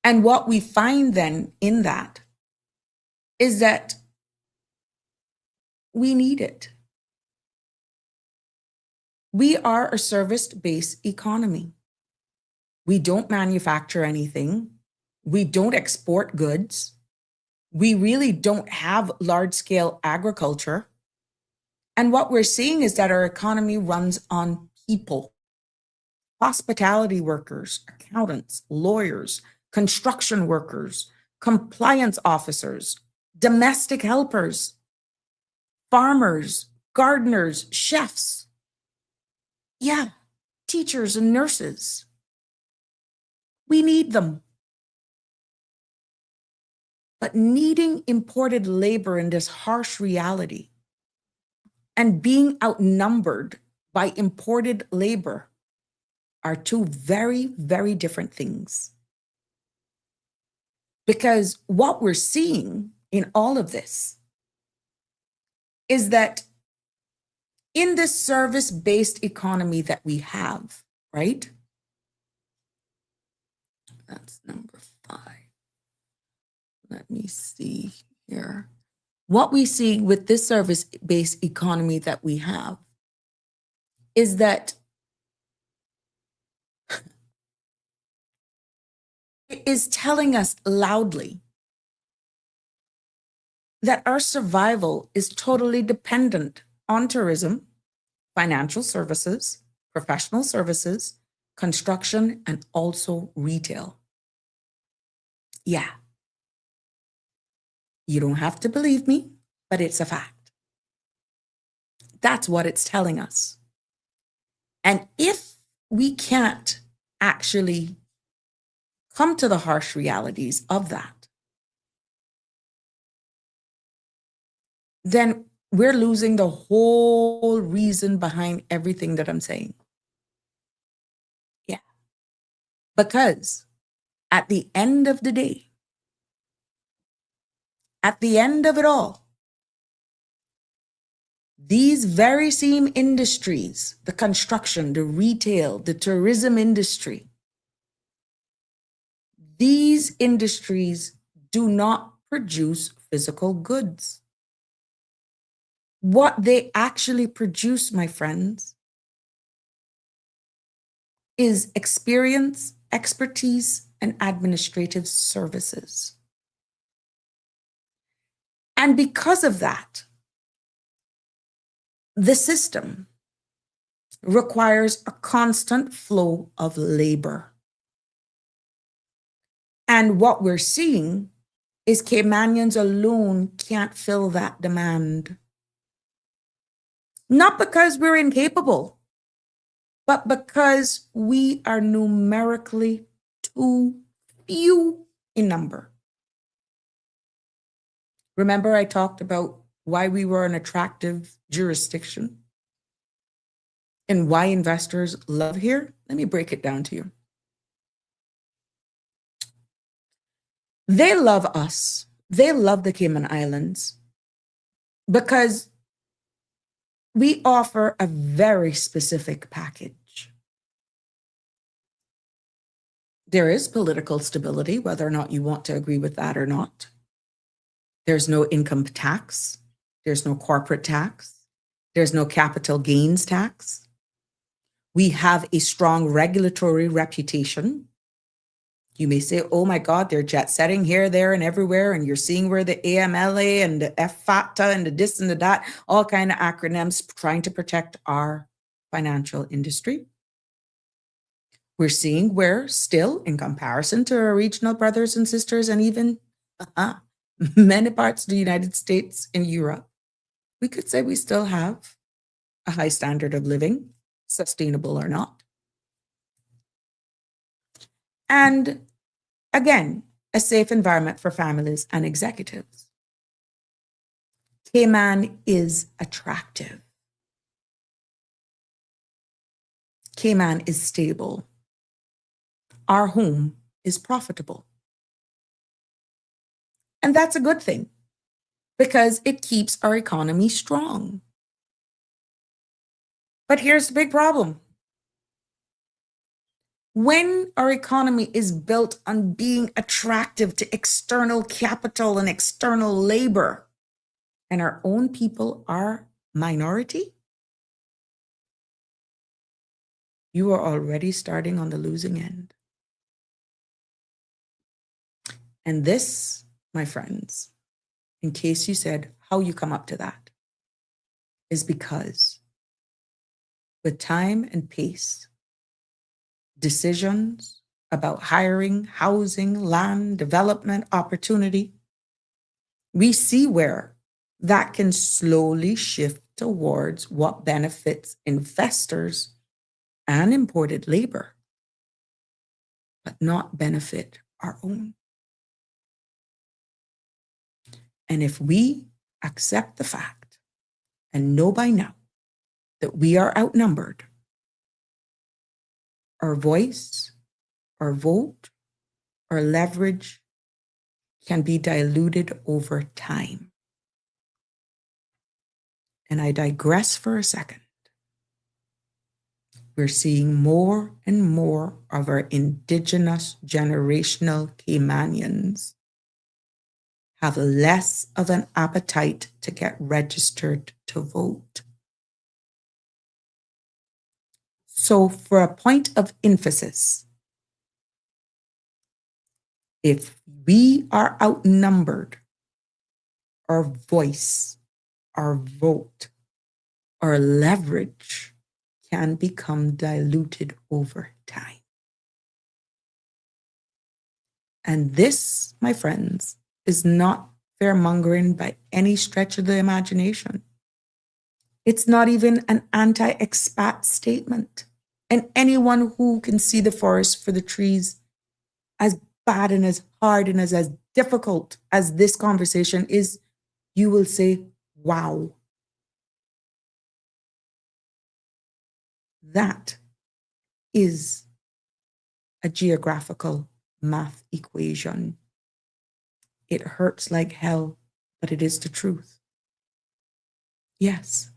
And what we find then in that is that we need it. We are a service-based economy. We don't manufacture anything. We don't export goods. We really don't have large-scale agriculture. And what we're seeing is that our economy runs on people. Hospitality workers, accountants, lawyers, construction workers, compliance officers, domestic helpers, farmers, gardeners, chefs. Yeah, teachers and nurses. We need them. But needing imported labor in this harsh reality and being outnumbered by imported labor are two very, very different things. Because what we're seeing in all of this is that in this service-based economy that we have, right? That's number 5. Let me see here. What we see with this service-based economy that we have is that it is telling us loudly that our survival is totally dependent on tourism, financial services, professional services, construction, and also retail. Yeah. You don't have to believe me, but it's a fact. That's what it's telling us. And if we can't actually come to the harsh realities of that, then we're losing the whole reason behind everything that I'm saying. Yeah. Because at the end of the day, at the end of it all, these very same industries, the construction, the retail, the tourism industry, these industries do not produce physical goods. What they actually produce, my friends, is experience, expertise, and administrative services. And because of that, the system requires a constant flow of labor. And what we're seeing is Caymanians alone can't fill that demand. Not because we're incapable, but because we are numerically too few in number. Remember, I talked about why we were an attractive jurisdiction and why investors love here? Let me break it down to you. They love us They love the Cayman Islands because we offer a very specific package. There is political stability, whether or not you want to agree with that or not. There's no income tax. There's no corporate tax. There's no capital gains tax. We have a strong regulatory reputation. You may say, oh my God, they're jet setting here, there, and everywhere. And you're seeing where the AMLA and the FATA and the this and the that, all kind of acronyms trying to protect our financial industry. We're seeing where still, in comparison to our regional brothers and sisters, and even many parts of the United States and Europe, we could say we still have a high standard of living, sustainable or not. And again, a safe environment for families and executives. Cayman is attractive. Cayman is stable. Our home is profitable. And that's a good thing because it keeps our economy strong. But here's the big problem. When our economy is built on being attractive to external capital and external labor, and our own people are minority, you are already starting on the losing end. And this, my friends, in case you said how you come up to that, is because with time and pace, decisions about hiring, housing, land, development, opportunity, we see where that can slowly shift towards what benefits investors and imported labor, but not benefit our own. And if we accept the fact and know by now that we are outnumbered, our voice, our vote, our leverage can be diluted over time. And I digress for a second. We're seeing more and more of our indigenous generational Caymanians have less of an appetite to get registered to vote. So for a point of emphasis, if we are outnumbered, our voice, our vote, our leverage can become diluted over time. And this, my friends, is not fearmongering by any stretch of the imagination. It's not even an anti-expat statement. And anyone who can see the forest for the trees, as bad and as hard and as difficult as this conversation is, you will say, wow. That is a geographical math equation. It hurts like hell, but it is the truth. Yes.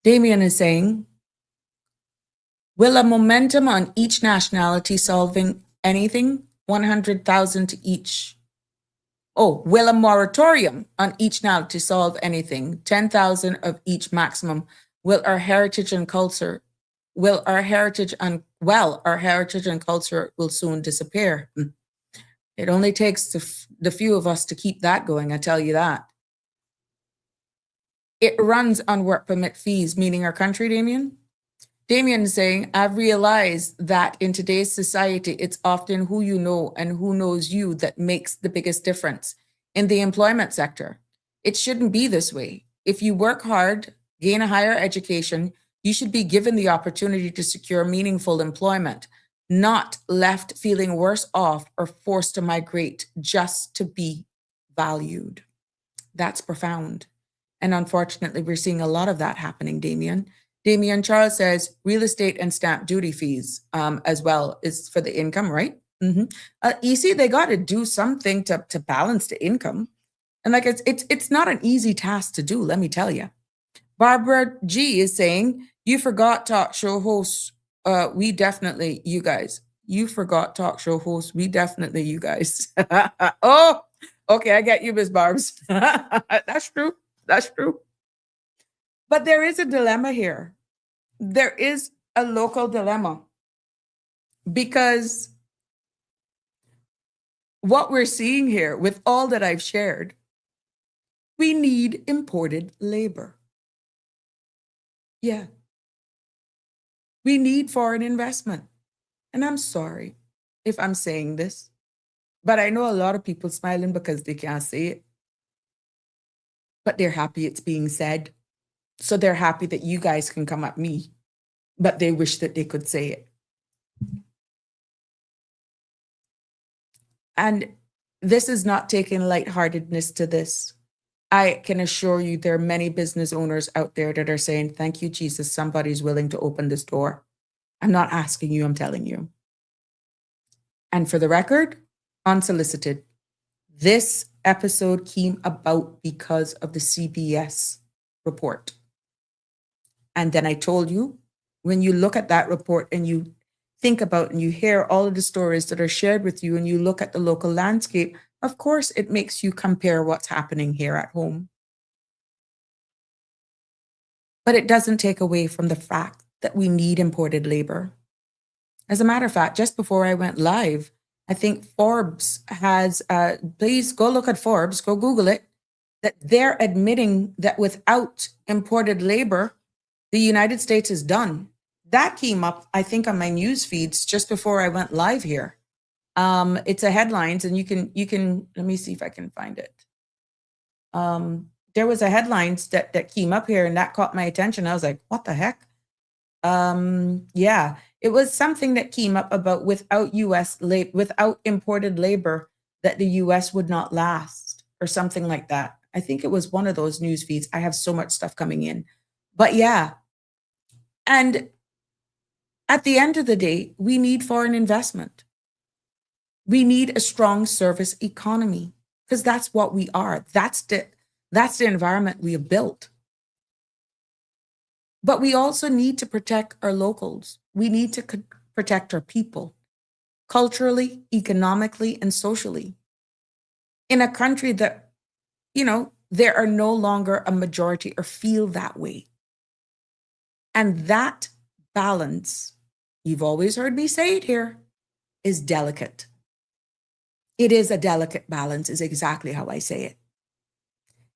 Damien is saying, will a momentum on each nationality solving anything? 100,000 to each. Oh, will a moratorium on each nationality solve anything? 10,000 of each maximum. Will our heritage and culture, our heritage and culture will soon disappear. It only takes the few of us to keep that going, I tell you that. It runs on work permit fees, meaning our country, Damien? Damien is saying, I've realized that in today's society, it's often who you know and who knows you that makes the biggest difference. In the employment sector, it shouldn't be this way. If you work hard, gain a higher education, you should be given the opportunity to secure meaningful employment, not left feeling worse off or forced to migrate just to be valued. That's profound. And unfortunately, we're seeing a lot of that happening, Damien. Damian Charles says real estate and stamp duty fees as well is for the income, right? You see, they got to do something to balance the income, and like it's not an easy task to do. Let me tell you. Barbara G is saying you forgot talk show hosts. We definitely you guys. You forgot talk show hosts. We definitely you guys. Oh, okay, I get you, Miss Barbs. That's true. That's true. But there is a dilemma here. There is a local dilemma because what we're seeing here with all that I've shared, we need imported labor. Yeah. We need foreign investment. And I'm sorry if I'm saying this, but I know a lot of people smiling because they can't say it. But they're happy it's being said. So they're happy that you guys can come at me, but they wish that they could say it. And this is not taking lightheartedness to this. I can assure you there are many business owners out there that are saying, thank you, Jesus, somebody's willing to open this door. I'm not asking you, I'm telling you. And for the record, unsolicited, this episode came about because of the CBS report. And then I told you, when you look at that report and you think about and you hear all of the stories that are shared with you and you look at the local landscape, of course, it makes you compare what's happening here at home. But it doesn't take away from the fact that we need imported labor. As a matter of fact, just before I went live, I think Forbes has, please go look at Forbes, go Google it, that they're admitting that without imported labor, the United States is done. That came up, I think, on my news feeds just before I went live here. It's a headlines, and you can. Let me see if I can find it. There was a headlines that came up here, and that caught my attention. I was like, "What the heck?" Yeah, it was something that came up about without without imported labor, that the U.S. would not last, or something like that. I think it was one of those news feeds. I have so much stuff coming in, but yeah, and at the end of the day, we need foreign investment. We need a strong service economy because that's what we are. That's the environment we have built. But we also need to protect our locals. We need to protect our people culturally, economically, and socially. In a country that, there are no longer a majority or feel that way. And that balance, you've always heard me say it here, is delicate. It is a delicate balance, is exactly how I say it.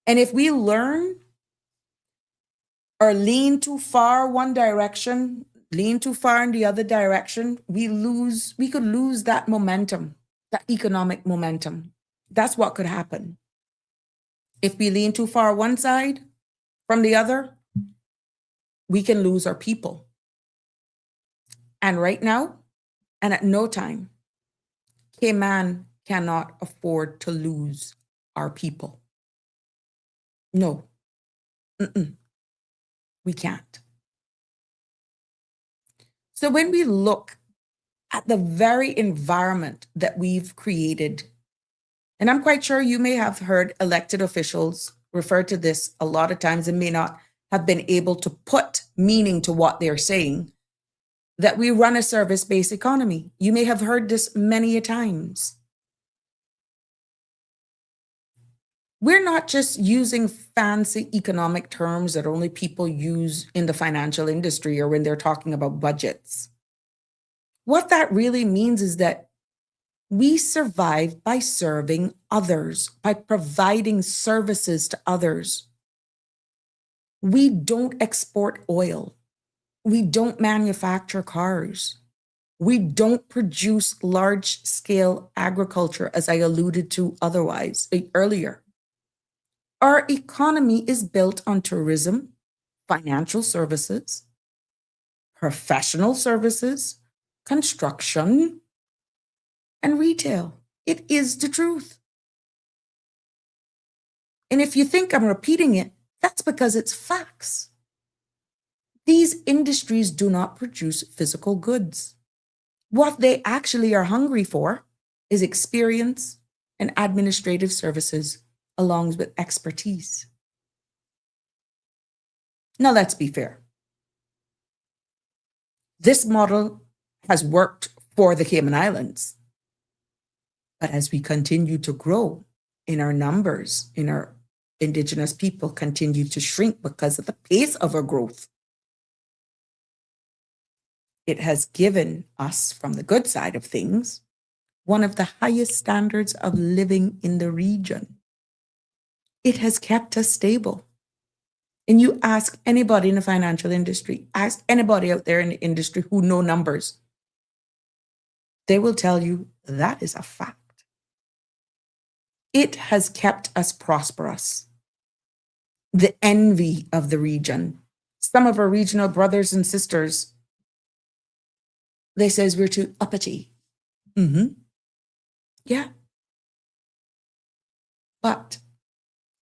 And if we learn or lean too far one direction, lean too far in the other direction, we could lose that momentum, that economic momentum. That's what could happen. If we lean too far one side from the other, we can lose our people. And right now, and at no time, Cayman cannot afford to lose our people. No. We can't. So when we look at the very environment that we've created, and I'm quite sure you may have heard elected officials refer to this a lot of times and may not have been able to put meaning to what they're saying, that we run a service-based economy. You may have heard this many a times. We're not just using fancy economic terms that only people use in the financial industry or when they're talking about budgets. What that really means is that we survive by serving others, by providing services to others. We don't export oil. We don't manufacture cars. We don't produce large-scale agriculture, as I alluded to earlier. Our economy is built on tourism, financial services, professional services, construction, and retail. It is the truth. And if you think I'm repeating it, that's because it's facts. These industries do not produce physical goods. What they actually are hungry for is experience and administrative services along with expertise. Now, let's be fair. This model has worked for the Cayman Islands. But as we continue to grow in our numbers, in our Indigenous people continue to shrink because of the pace of our growth, it has given us, from the good side of things, one of the highest standards of living in the region. It has kept us stable. And you ask anybody in the financial industry, ask anybody out there in the industry who know numbers, they will tell you that is a fact. It has kept us prosperous. The envy of the region. Some of our regional brothers and sisters, they says we're too uppity. Yeah. But,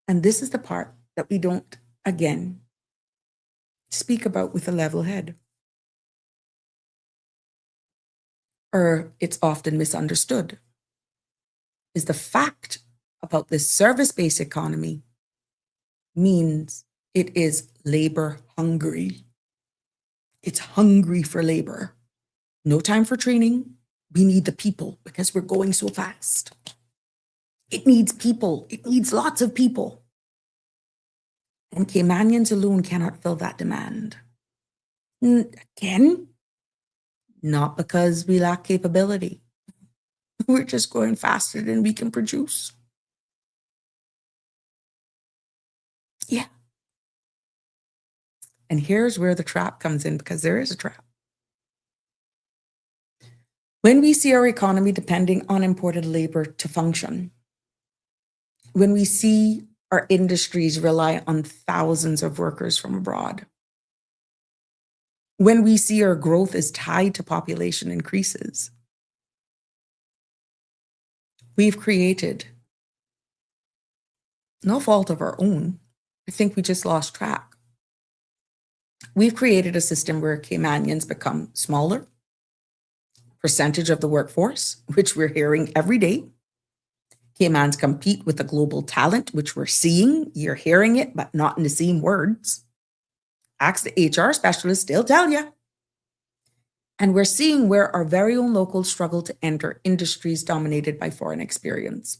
and this is the part that we don't, again, speak about with a level head. Or it's often misunderstood, is the fact about this service-based economy means it is labor hungry. It's hungry for labor. No time for training. We need the people because we're going so fast. It needs people. It needs lots of people. And Caymanians alone cannot fill that demand. Again, not because we lack capability. We're just going faster than we can produce. Yeah. And here's where the trap comes in, because there is a trap. When we see our economy depending on imported labor to function, when we see our industries rely on thousands of workers from abroad, when we see our growth is tied to population increases, we've created, no fault of our own, I think we just lost track. We've created a system where Caymanians become smaller percentage of the workforce, which we're hearing every day. Caymans compete with the global talent, which we're seeing. You're hearing it, but not in the same words. Ask the HR specialist, they'll tell you. And we're seeing where our very own locals struggle to enter industries dominated by foreign experience.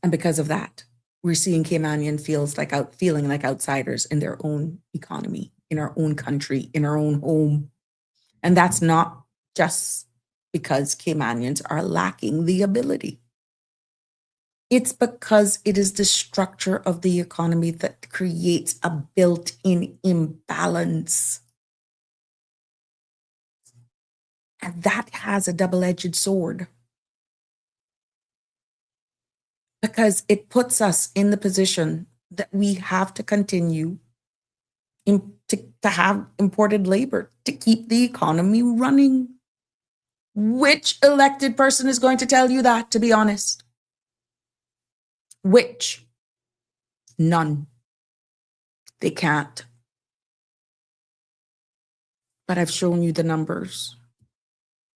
And because of that, we're seeing Caymanian feeling like outsiders in their own economy, in our own country, in our own home. And that's not just because Caymanians are lacking the ability. It's because it is the structure of the economy that creates a built-in imbalance. And that has a double-edged sword. Because it puts us in the position that we have to continue to have imported labor to keep the economy running. Which elected person is going to tell you that, to be honest? Which? None. They can't. But I've shown you the numbers.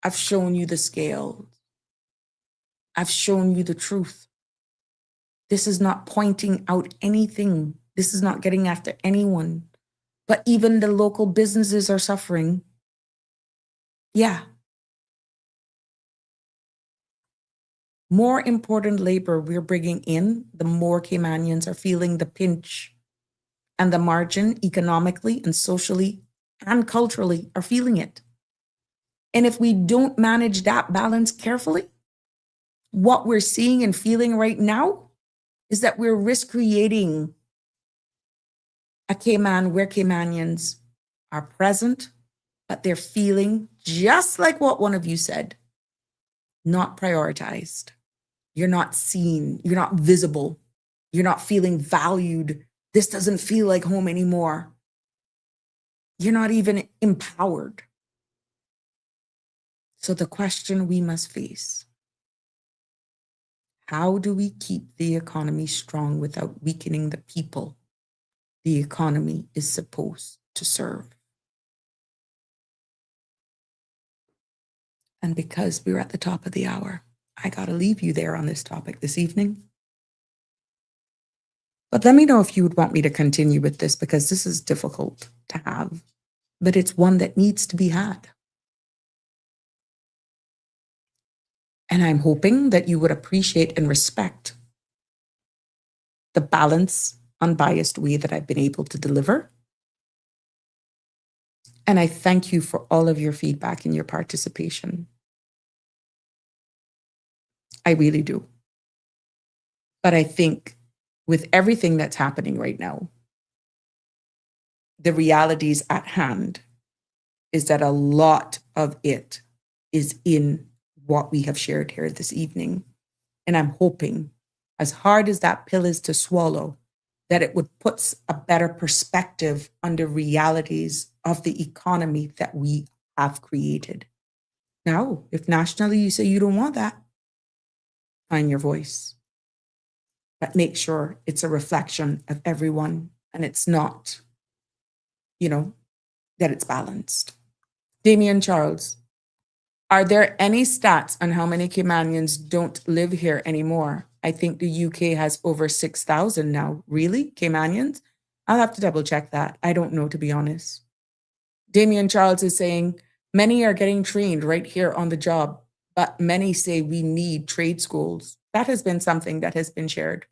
I've shown you the scale. I've shown you the truth. This is not pointing out anything. This is not getting after anyone. But even the local businesses are suffering. Yeah. More important labor we're bringing in, the more Caymanians are feeling the pinch. And the margin economically and socially and culturally are feeling it. And if we don't manage that balance carefully, what we're seeing and feeling right now is that we're risk creating a Cayman where Caymanians are present, but they're feeling just like what one of you said, not prioritized. You're not seen. You're not visible. You're not feeling valued. This doesn't feel like home anymore. You're not even empowered. So the question we must face, how do we keep the economy strong without weakening the people the economy is supposed to serve. And because we're at the top of the hour, I got to leave you there on this topic this evening. But let me know if you would want me to continue with this, because this is difficult to have, but it's one that needs to be had. And I'm hoping that you would appreciate and respect the balanced, unbiased way that I've been able to deliver. And I thank you for all of your feedback and your participation. I really do. But I think with everything that's happening right now, the realities at hand is that a lot of it is in what we have shared here this evening. And I'm hoping, as hard as that pill is to swallow, that it would put a better perspective on the realities of the economy that we have created. Now, if nationally you say you don't want that, find your voice. But make sure it's a reflection of everyone and it's not, that it's balanced. Damien Charles, are there any stats on how many Caymanians don't live here anymore? I think the UK has over 6,000 now. Really? Caymanians? I'll have to double check that. I don't know, to be honest. Damien Charles is saying, many are getting trained right here on the job, but many say we need trade schools. That has been something that has been shared.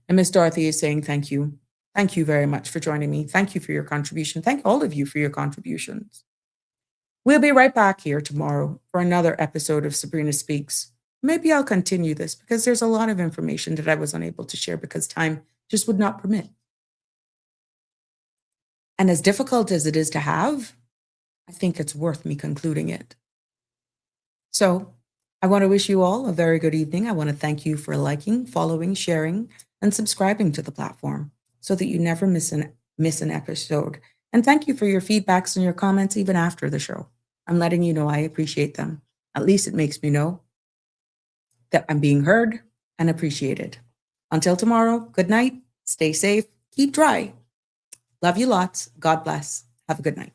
And Miss Dorothy is saying, thank you. Thank you very much for joining me. Thank you for your contribution. Thank all of you for your contributions. We'll be right back here tomorrow for another episode of Sabrina Speaks. Maybe I'll continue this because there's a lot of information that I was unable to share because time just would not permit. And as difficult as it is to have, I think it's worth me concluding it. So I want to wish you all a very good evening. I want to thank you for liking, following, sharing, and subscribing to the platform so that you never miss an episode. And thank you for your feedbacks and your comments even after the show. I'm letting you know I appreciate them. At least it makes me know that I'm being heard and appreciated. Until tomorrow, good night, stay safe, keep dry. Love you lots. God bless. Have a good night.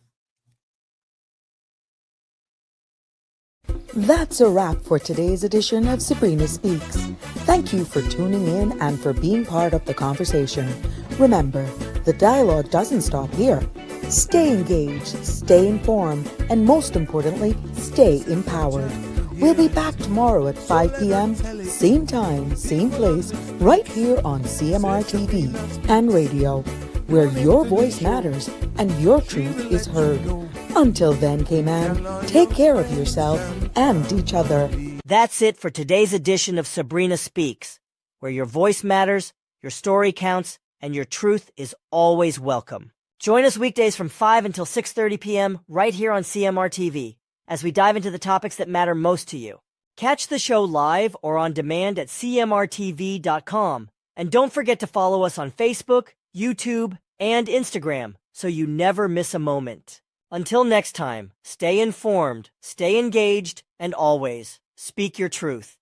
That's a wrap for today's edition of Sabrina Speaks. Thank you for tuning in and for being part of the conversation. Remember, the dialogue doesn't stop here. Stay engaged, stay informed, and most importantly, stay empowered. We'll be back tomorrow at 5 p.m., same time, same place, right here on CMR TV and radio, where your voice matters and your truth is heard. Until then, Cayman, take care of yourself and each other. That's it for today's edition of Sabrina Speaks, where your voice matters, your story counts, and your truth is always welcome. Join us weekdays from 5 until 6:30 p.m. right here on CMR TV as we dive into the topics that matter most to you. Catch the show live or on demand at cmrtv.com. And don't forget to follow us on Facebook, YouTube, and Instagram so you never miss a moment. Until next time, stay informed, stay engaged, and always speak your truth.